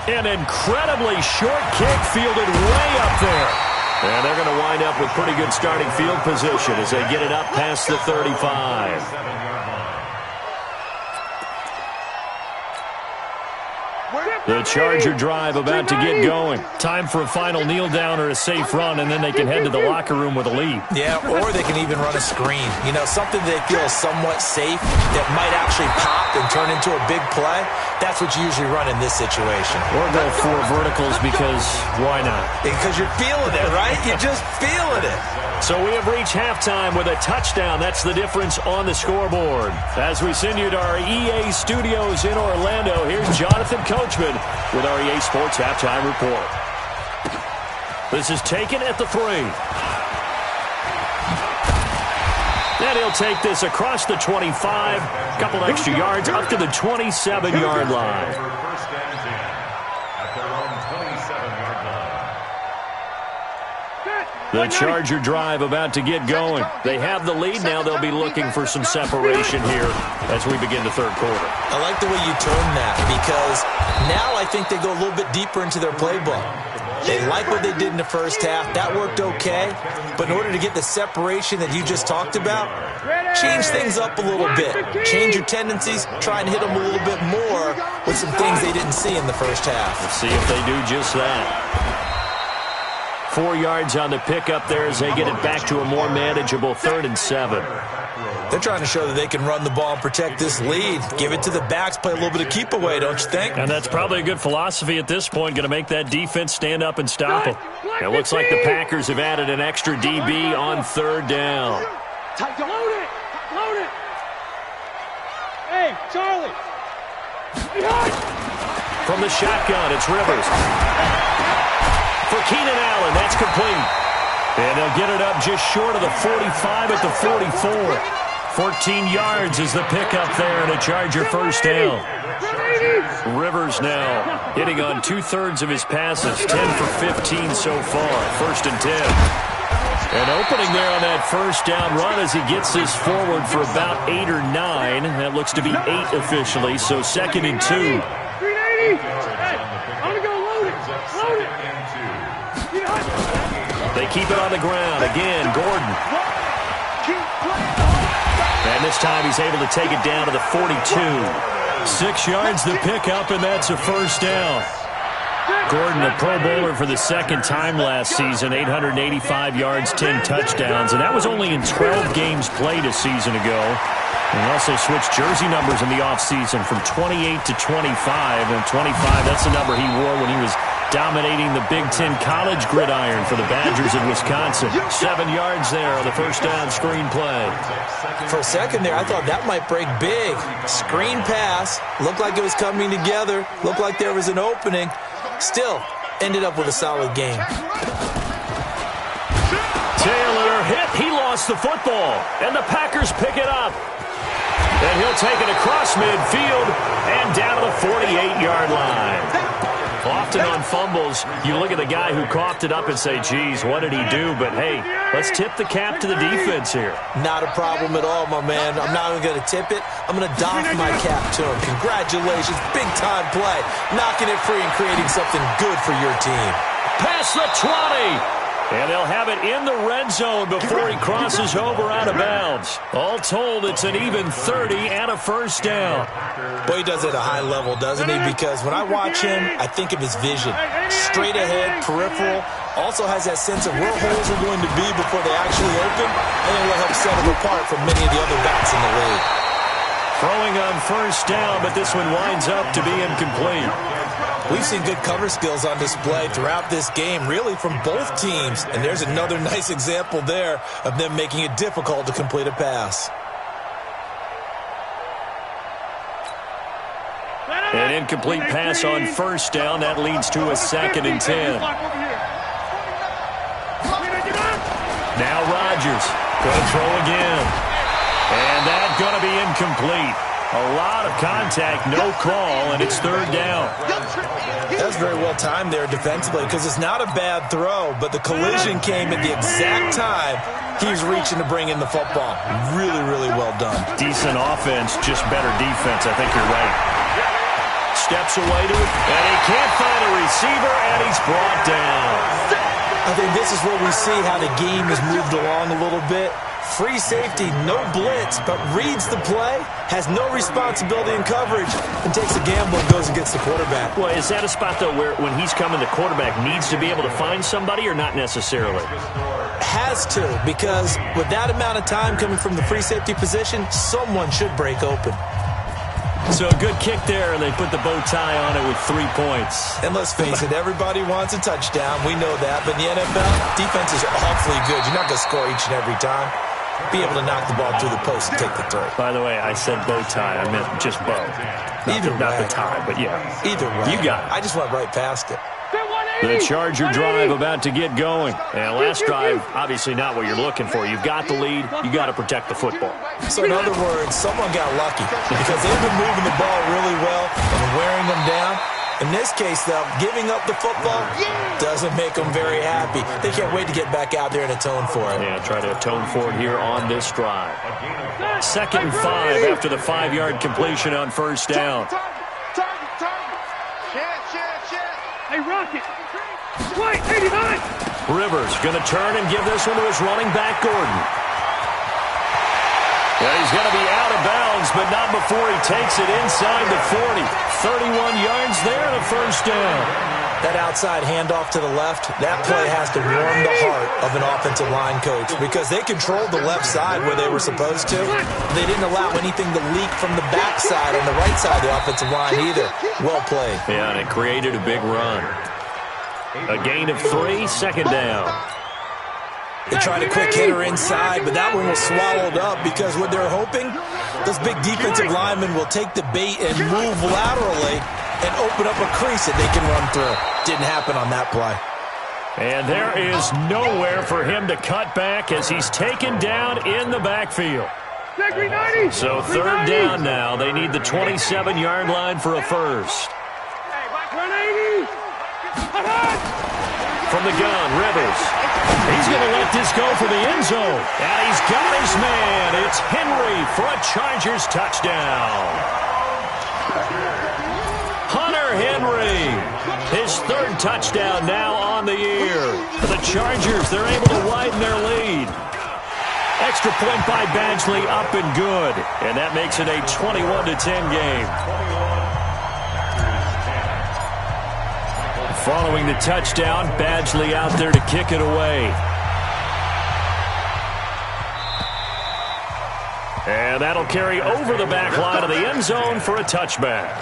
An incredibly short kick fielded way up there. And they're going to wind up with pretty good starting field position as they get it up past the 35. The Charger drive about to get going. Time for a final kneel down or a safe run, and then they can head to the locker room with a lead. Yeah, or they can even run a screen. You know, something they feel is somewhat safe that might actually pop and turn into a big play. That's what you usually run in this situation. Or go for verticals because why not? Because you're feeling it, right? You're just feeling it. So we have reached halftime with a touchdown. That's the difference on the scoreboard. As we send you to our EA studios in Orlando, here's Jonathan Coachman with our EA Sports Halftime Report. This is taken at the 3. And he'll take this across the 25, a couple extra yards up to the 27-yard line. First and 10 at their own 27-yard line. The Charger drive about to get going. They have the lead now. They'll be looking for some separation here as we begin the third quarter. I like the way you turn that because now I think they go a little bit deeper into their playbook. They like what they did in the first half. That worked okay. But in order to get the separation that you just talked about, change things up a little bit. Change your tendencies. Try and hit them a little bit more with some things they didn't see in the first half. Let's see if they do just that. 4 yards on the pickup there as they get it back to a more manageable 3rd and 7. They're trying to show that they can run the ball and protect this lead. Give it to the backs, play a little bit of keep away, don't you think? And that's probably a good philosophy at this point, going to make that defense stand up and stop them. It looks like the Packers have added an extra DB on 3rd down. Load it! Load it! Hey, Charlie! From the shotgun, it's Rivers. For Keenan Allen, that's complete. And they'll get it up just short of the 45 at the 44. 14 yards is the pickup there and a Charger first down. Rivers now hitting on 2/3 of his passes, 10 for 15 so far. 1st and 10. And opening there on that first down run as he gets this forward for about 8 or 9. That looks to be 8 officially, so 2nd and 2. 380! Hey, I'm going to go load it! Load it! They keep it on the ground. Again, Gordon. And this time he's able to take it down to the 42. 6 yards the pickup, and that's a first down. Gordon, a Pro Bowler for the 2nd time last season, 885 yards, 10 touchdowns, and that was only in 12 games played a season ago. And also switched jersey numbers in the offseason from 28 to 25, and 25, that's the number he wore when he was dominating the Big Ten college gridiron for the Badgers of Wisconsin. 7 yards there on the first down screen play. For a second there, I thought that might break big. Screen pass. Looked like it was coming together. Looked like there was an opening. Still, ended up with a solid game. Taylor hit. He lost the football. And the Packers pick it up. And he'll take it across midfield and down to the 48-yard line. Often on fumbles, you look at the guy who coughed it up and say, geez, what did he do? But, hey, let's tip the cap to the defense here. Not a problem at all, my man. I'm not even going to tip it. I'm going to doff my cap to him. Congratulations. Big-time play. Knocking it free and creating something good for your team. Past the 20. And they'll have it in the red zone before he crosses over out of bounds. All told, it's an even 30 and a first down. Boy, he does it at a high level, doesn't he? Because when I watch him, I think of his vision. Straight ahead, peripheral. Also has that sense of where holes are going to be before they actually open. And it will help set him apart from many of the other backs in the league. Throwing on first down, but this one winds up to be incomplete. We've seen good cover skills on display throughout this game, really from both teams. And there's another nice example there of them making it difficult to complete a pass. An incomplete pass on first down. That leads to a 2nd and 10. Now Rodgers going to throw again. And that's going to be incomplete. A lot of contact, no call, and it's 3rd down. That's very well timed there defensively because it's not a bad throw, but the collision came at the exact time he was reaching to bring in the football. Really, really well done. Decent offense, just better defense. I think you're right. Steps away to it, and he can't find a receiver, and he's brought down. I think this is where we see how the game has moved along a little bit. free safety, no blitz, but reads the play, has no responsibility in coverage, and takes a gamble and goes against the quarterback. Well, is that a spot, though, where when he's coming, the quarterback needs to be able to find somebody or not necessarily? Has to, because with that amount of time coming from the free safety position, someone should break open. So a good kick there, and they put the bow tie on it with 3 points. And let's face it, everybody wants a touchdown. We know that. But in the NFL, defense is awfully good. You're not going to score each and every time. Be able to knock the ball through the post and take the throw. By the way, I said bow tie. I meant just bow. Not the tie, but yeah. Either way. You got it. I just went right past it. The Charger drive about to get going. And last drive, obviously not what you're looking for. You've got the lead. You got to protect the football. So in other words, someone got lucky because they've been moving the ball really well and wearing them down. In this case, though, giving up the football doesn't make them very happy. They can't wait to get back out there and atone for it. Yeah, try to atone for it here on this drive. 2nd and 5 after the 5-yard completion on first down. Hey, Rocket. Wait, 89. Rivers going to turn and give this one to his running back, Gordon. Yeah, he's going to be out of bounds, but not before he takes it inside the 40. 31 yards there and a first down. That outside handoff to the left, that play has to warm the heart of an offensive line coach because they controlled the left side where they were supposed to. They didn't allow anything to leak from the backside on the right side of the offensive line either. Well played. Yeah, and it created a big run. A gain of 3, 2nd down. They tried a quick hitter inside, but that one was swallowed up because what they're hoping, those big defensive linemen will take the bait and move laterally and open up a crease that they can run through. Didn't happen on that play. And there is nowhere for him to cut back as he's taken down in the backfield. So 3rd down now. They need the 27-yard line for a first. From the gun, Rivers. He's going to let this go for the end zone. And he's got his man. It's Henry for a Chargers touchdown. Hunter Henry. His 3rd touchdown now on the year. For the Chargers, they're able to widen their lead. Extra point by Badgley, up and good. And that makes it a 21-10 game. Following the touchdown, Badgley out there to kick it away. And that'll carry over the back line of the end zone for a touchback.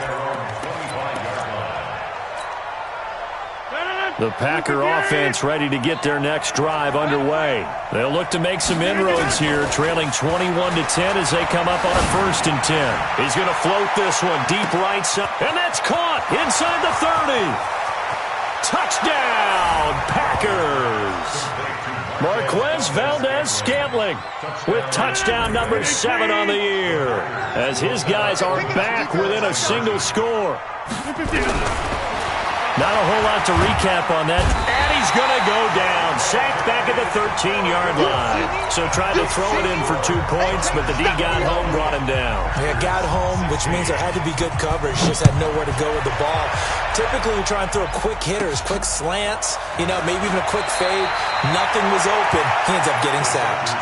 The Packer offense ready to get their next drive underway. They'll look to make some inroads here, trailing 21-10 as they come up on a 1st and 10. He's going to float this one deep right side, and that's caught inside the 30. Touchdown, Packers! Marquez Valdez-Scantling with touchdown number 7 on the year as his guys are back within a single score. Not a whole lot to recap on that. And he's going to go down. Sacked back at the 13-yard line. So tried to throw it in for 2 points, but the D got home, brought him down. Yeah, got home, which means there had to be good coverage. Just had nowhere to go with the ball. Typically, we try and throw quick hitters, quick slants, maybe even a quick fade. Nothing was open. He ends up getting sacked.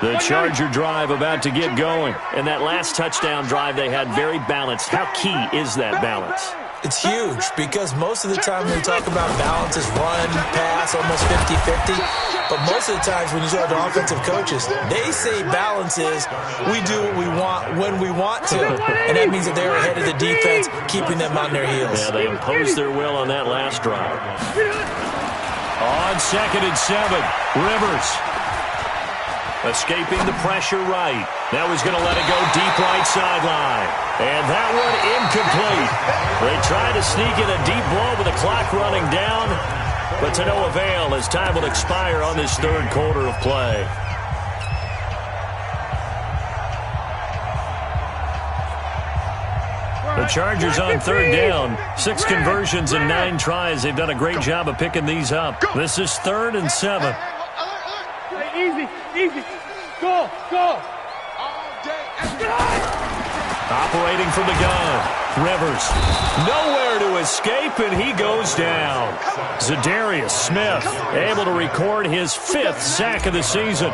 The Charger drive about to get going. And that last touchdown drive they had very balanced. How key is that balance? It's huge because most of the time when we talk about balance is run, pass, almost 50-50. But most of the times when you talk to offensive coaches, they say balance is we do what we want when we want to. And that means that they're ahead of the defense, keeping them on their heels. Yeah, they imposed their will on that last drive. On 2nd and 7, Rivers. Escaping the pressure right. Now he's going to let it go deep right sideline. And that one incomplete. They tried to sneak in a deep blow with the clock running down, but to no avail as time will expire on this 3rd quarter of play. The Chargers on 3rd down. 6 conversions and 9 tries. They've done a great job of picking these up. This is 3rd and 7. Easy. Go. Operating from the gun. Rivers. Nowhere to escape, and he goes down. Zadarius Smith able to record his 5th sack of the season.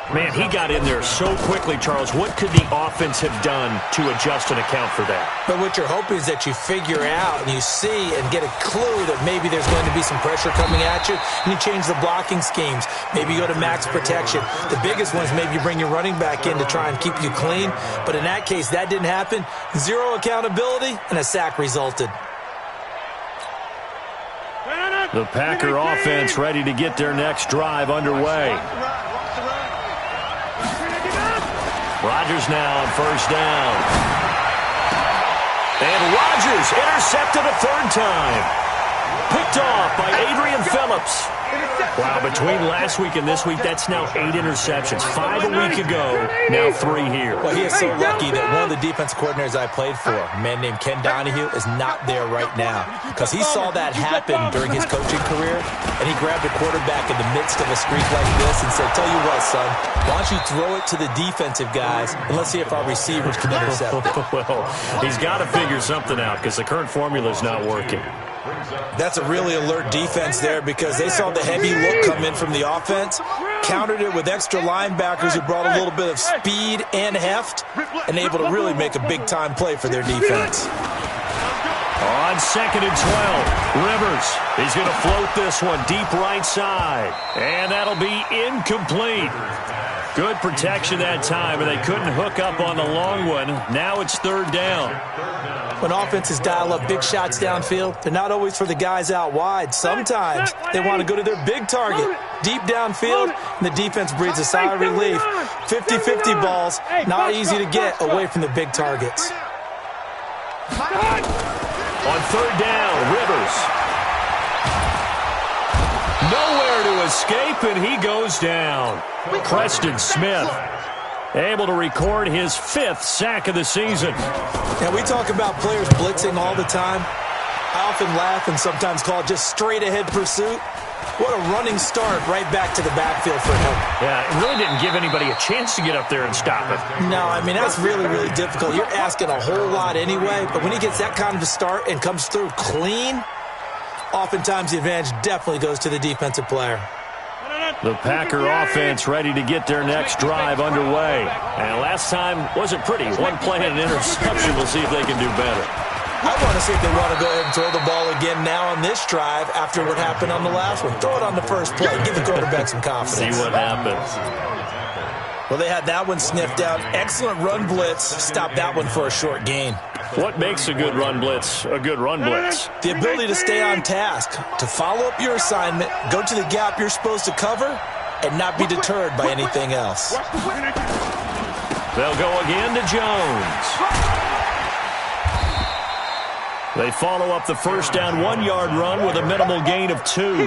Man, he got in there so quickly, Charles. What could the offense have done to adjust and account for that? But what you're hoping is that you figure out and you see and get a clue that maybe there's going to be some pressure coming at you, and you change the blocking schemes. Maybe you go to max protection. The biggest one is maybe you bring your running back in to try and keep you clean. But in that case, that didn't happen. 0 accountability, and a sack resulted. The Packer offense ready to get their next drive underway. Rodgers now on first down. And Rodgers intercepted a 3rd time. Picked off by Adrian Phillips. Wow, between last week and this week, that's now 8 interceptions. 5 a week ago, now 3 here. Well, he is so lucky that one of the defense coordinators I played for, a man named Ken Donahue, is not there right now. Because he saw that happen during his coaching career, and he grabbed a quarterback in the midst of a streak like this and said, tell you what, son, why don't you throw it to the defensive guys, and let's see if our receivers can intercept it. Well, he's got to figure something out because the current formula is not working. That's a really alert defense there because they saw the heavy look come in from the offense, countered it with extra linebackers who brought a little bit of speed and heft, and able to really make a big-time play for their defense. On 2nd and 12, Rivers. He's going to float this one deep right side, and that'll be incomplete. Good protection that time, and they couldn't hook up on the long one. Now it's 3rd down. When offenses dial up big shots downfield, they're not always for the guys out wide. Sometimes they want to go to their big target, deep downfield, and the defense breathes a sigh of relief. 50-50 balls, not easy to get away from the big targets. On 3rd down, Rivers. Nowhere to escape, and he goes down. Preston Smith able to record his 5th sack of the season. Now, we talk about players blitzing all the time. I often laugh and sometimes call it just straight-ahead pursuit. What a running start right back to the backfield for him. Yeah, it really didn't give anybody a chance to get up there and stop it. No, I mean, that's really, really difficult. You're asking a whole lot anyway, but when he gets that kind of a start and comes through clean, oftentimes the advantage definitely goes to the defensive player. The Packer offense ready to get their next drive underway. And last time wasn't pretty. One play and an interception. We'll see if they can do better. I want to see if they want to go ahead and throw the ball again now on this drive after what happened on the last one. Throw it on the first play. Give the quarterback some confidence. See what happens. Well, they had that one sniffed out. Excellent run blitz. Stopped that one for a short gain. What makes a good run blitz a good run blitz? The ability to stay on task, to follow up your assignment, go to the gap you're supposed to cover, and not be deterred by anything else. They'll go again to Jones. They follow up the first down 1-yard run with a minimal gain of 2.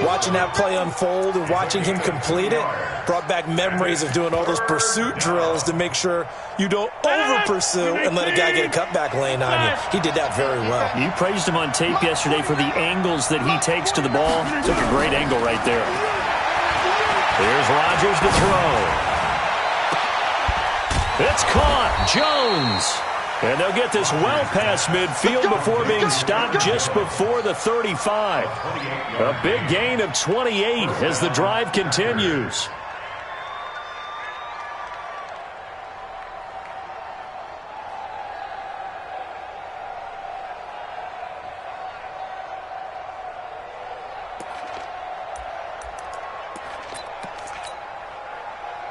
Watching that play unfold and watching him complete it brought back memories of doing all those pursuit drills to make sure you don't over-pursue and let a guy get a cutback lane on you. He did that very well. You praised him on tape yesterday for the angles that he takes to the ball. Took a great angle right there. Here's Rodgers to throw. It's caught. Jones. And they'll get this well past midfield before being stopped just before the 35. A big gain of 28 as the drive continues.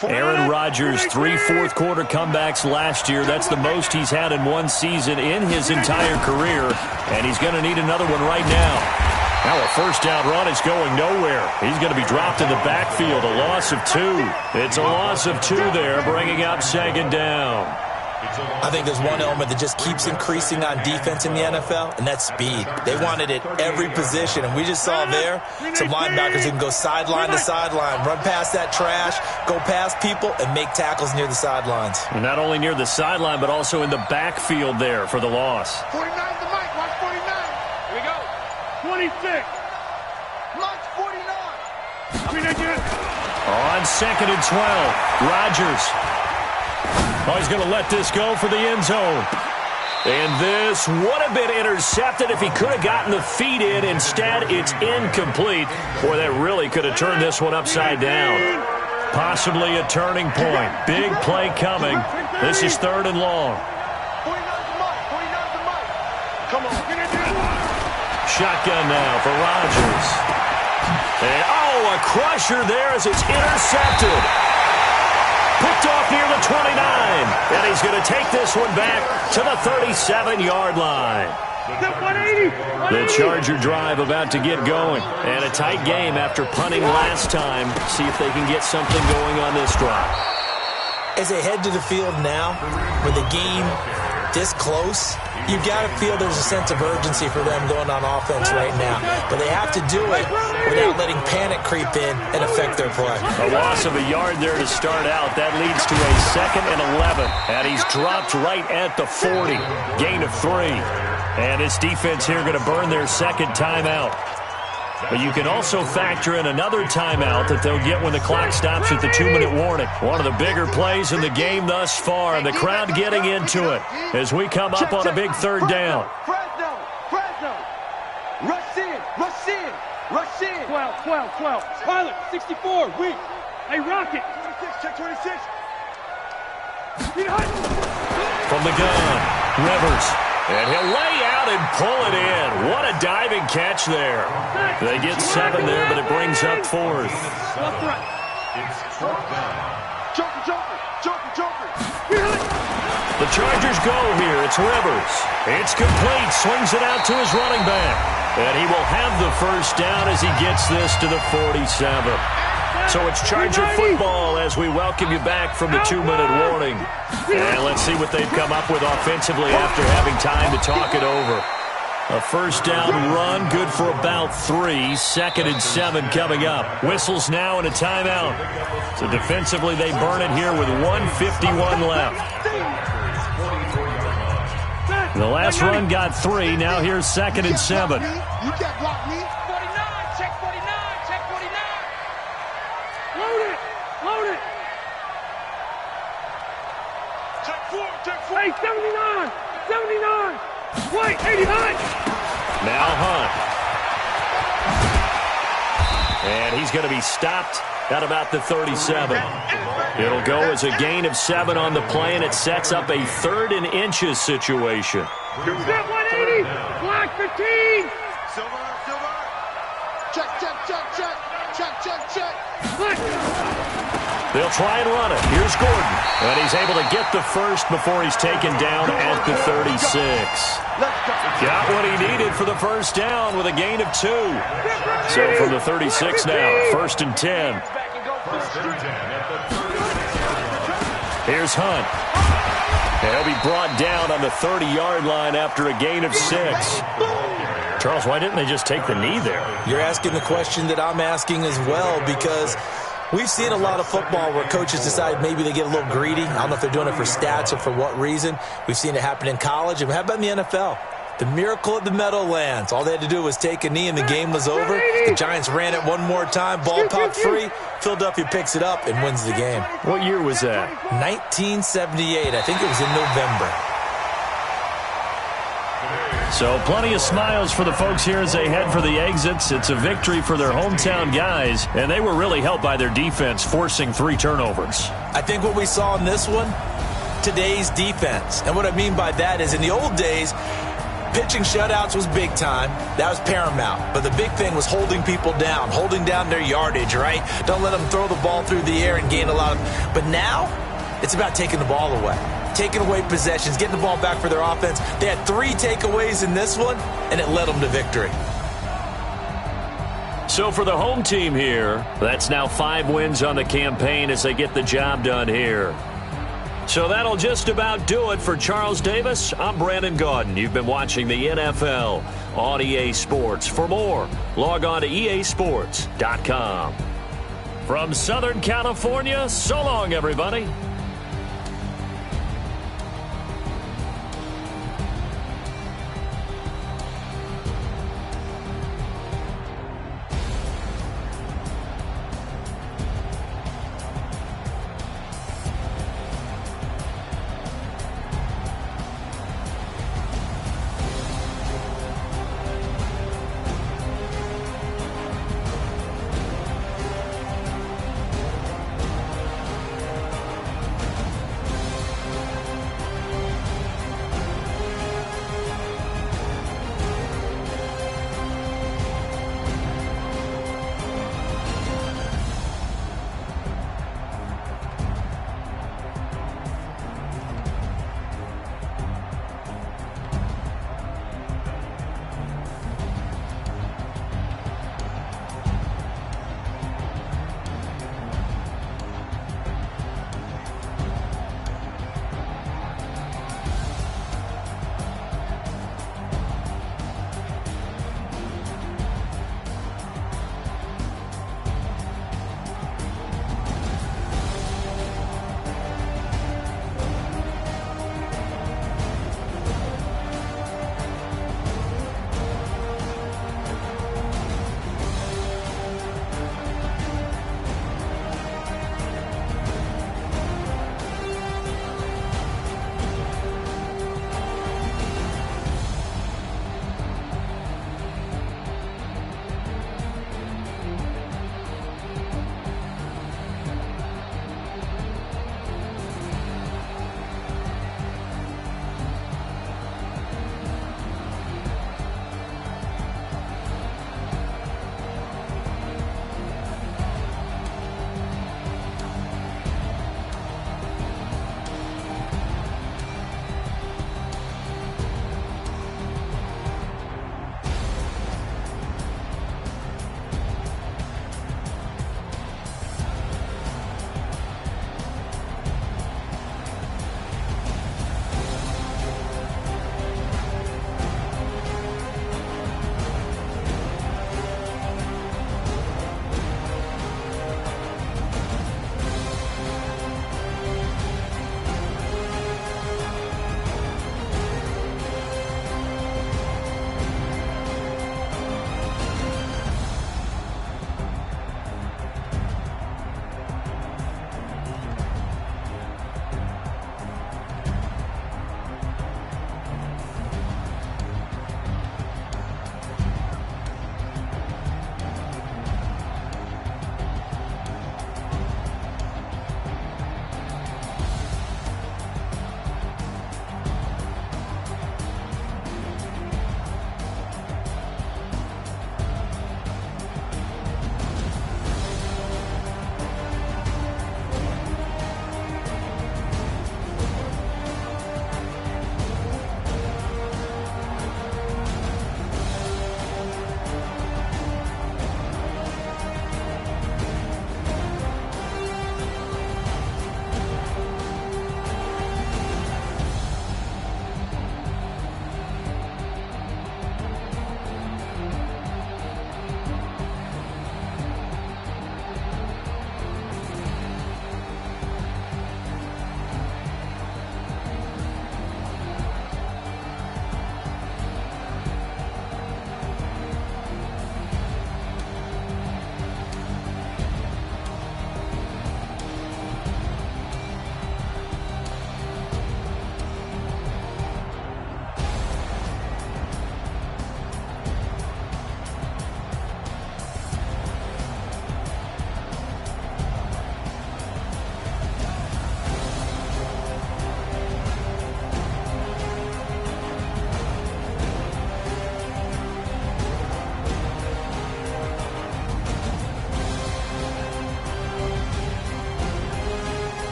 Aaron Rodgers, 3 fourth-quarter comebacks last year. That's the most he's had in one season in his entire career, and he's going to need another one right now. Now a first down run is going nowhere. He's going to be dropped in the backfield, a loss of 2. It's a loss of 2 there, bringing up 2nd down. I think there's one element that just keeps increasing on defense in the NFL, and that's speed. They want it at every position, and we just saw there some linebackers who can go sideline to sideline, run past that trash, go past people, and make tackles near the sidelines. And not only near the sideline, but also in the backfield there for the loss. 49 to Mike. Watch 49. Here we go. 26. Mike's 49. I mean, On 2nd and 12, Rodgers. Oh, he's going to let this go for the end zone. And this would have been intercepted if he could have gotten the feet in. Instead, it's incomplete. Boy, that really could have turned this one upside down. Possibly a turning point. Big play coming. This is 3rd and long. Come on. Shotgun now for Rodgers. And, a crusher there as it's intercepted. Picked off near the 29. And he's going to take this one back to the 37-yard line. The Charger drive about to get going. And a tight game after punting last time. See if they can get something going on this drive. As they head to the field now, with the game this close, you've got to feel there's a sense of urgency for them going on offense right now. But they have to do it without letting panic creep in and affect their play. A loss of a yard there to start out. That leads to a 2nd and 11. And he's dropped right at the 40. Gain of 3. And this defense here going to burn their 2nd timeout. But you can also factor in another timeout that they'll get when the clock stops at the 2-minute warning. One of the bigger plays in the game thus far, and the crowd getting into it as we come up on a big 3rd down. Fresno. Rush in. 12. Pilot, 64, weak. Hey, Rocket. 26, check 26. From the gun, Rivers. And he'll lay out and pull it in. What a diving catch there. They get 7 there, but it brings up 4th. It's 4th down. Joker. The Chargers go here. It's Rivers. It's complete. Swings it out to his running back. And he will have the 1st down as he gets this to the 47. So it's Charger football as we welcome you back from the 2-minute warning. And let's see what they've come up with offensively after having time to talk it over. A 1st down run, good for about 3. 2nd and 7 coming up. Whistles now and a timeout. So defensively they burn it here with 1:51 left. The last run got 3. Now here's 2nd and 7. You can't block me. 49, check 49. Load it. Check 4. Hey, 79. Wait, 89. Now Hunt. And he's going to be stopped at about the 37. It'll go as a gain of 7 on the play, and it sets up a 3rd and inches situation. Step 180. Block 15. Silver. Check. They'll try and run it. Here's Gordon. And he's able to get the 1st before he's taken down at the 36. Got what he needed for the 1st down with a gain of 2. So from the 36 now, 1st and 10. Here's Hunt. And he'll be brought down on the 30-yard line after a gain of 6. Charles, why didn't they just take the knee there? You're asking the question that I'm asking as well, because we've seen a lot of football where coaches decide maybe they get a little greedy. I don't know if they're doing it for stats or for what reason. We've seen it happen in college, and how about in the NFL? The miracle at the Meadowlands. All they had to do was take a knee and the game was over. The Giants ran it one more time. Ball popped free. Philadelphia picks it up and wins the game. What year was that? 1978. I think it was in November. So plenty of smiles for the folks here as they head for the exits. It's a victory for their hometown guys, and they were really helped by their defense, forcing 3 turnovers. I think what we saw in this one, today's defense. And what I mean by that is in the old days, pitching shutouts was big time. That was paramount. But the big thing was holding people down, holding down their yardage, right? Don't let them throw the ball through the air and gain a lot of... But now, it's about taking the ball away. Taking away possessions, getting the ball back for their offense. They had 3 takeaways in this one, and it led them to victory. So for the home team here, that's now 5 wins on the campaign as they get the job done here. So that'll just about do it for Charles Davis. I'm Brandon Gaudin. You've been watching the NFL on EA Sports. For more, log on to easports.com. From Southern California, so long, everybody.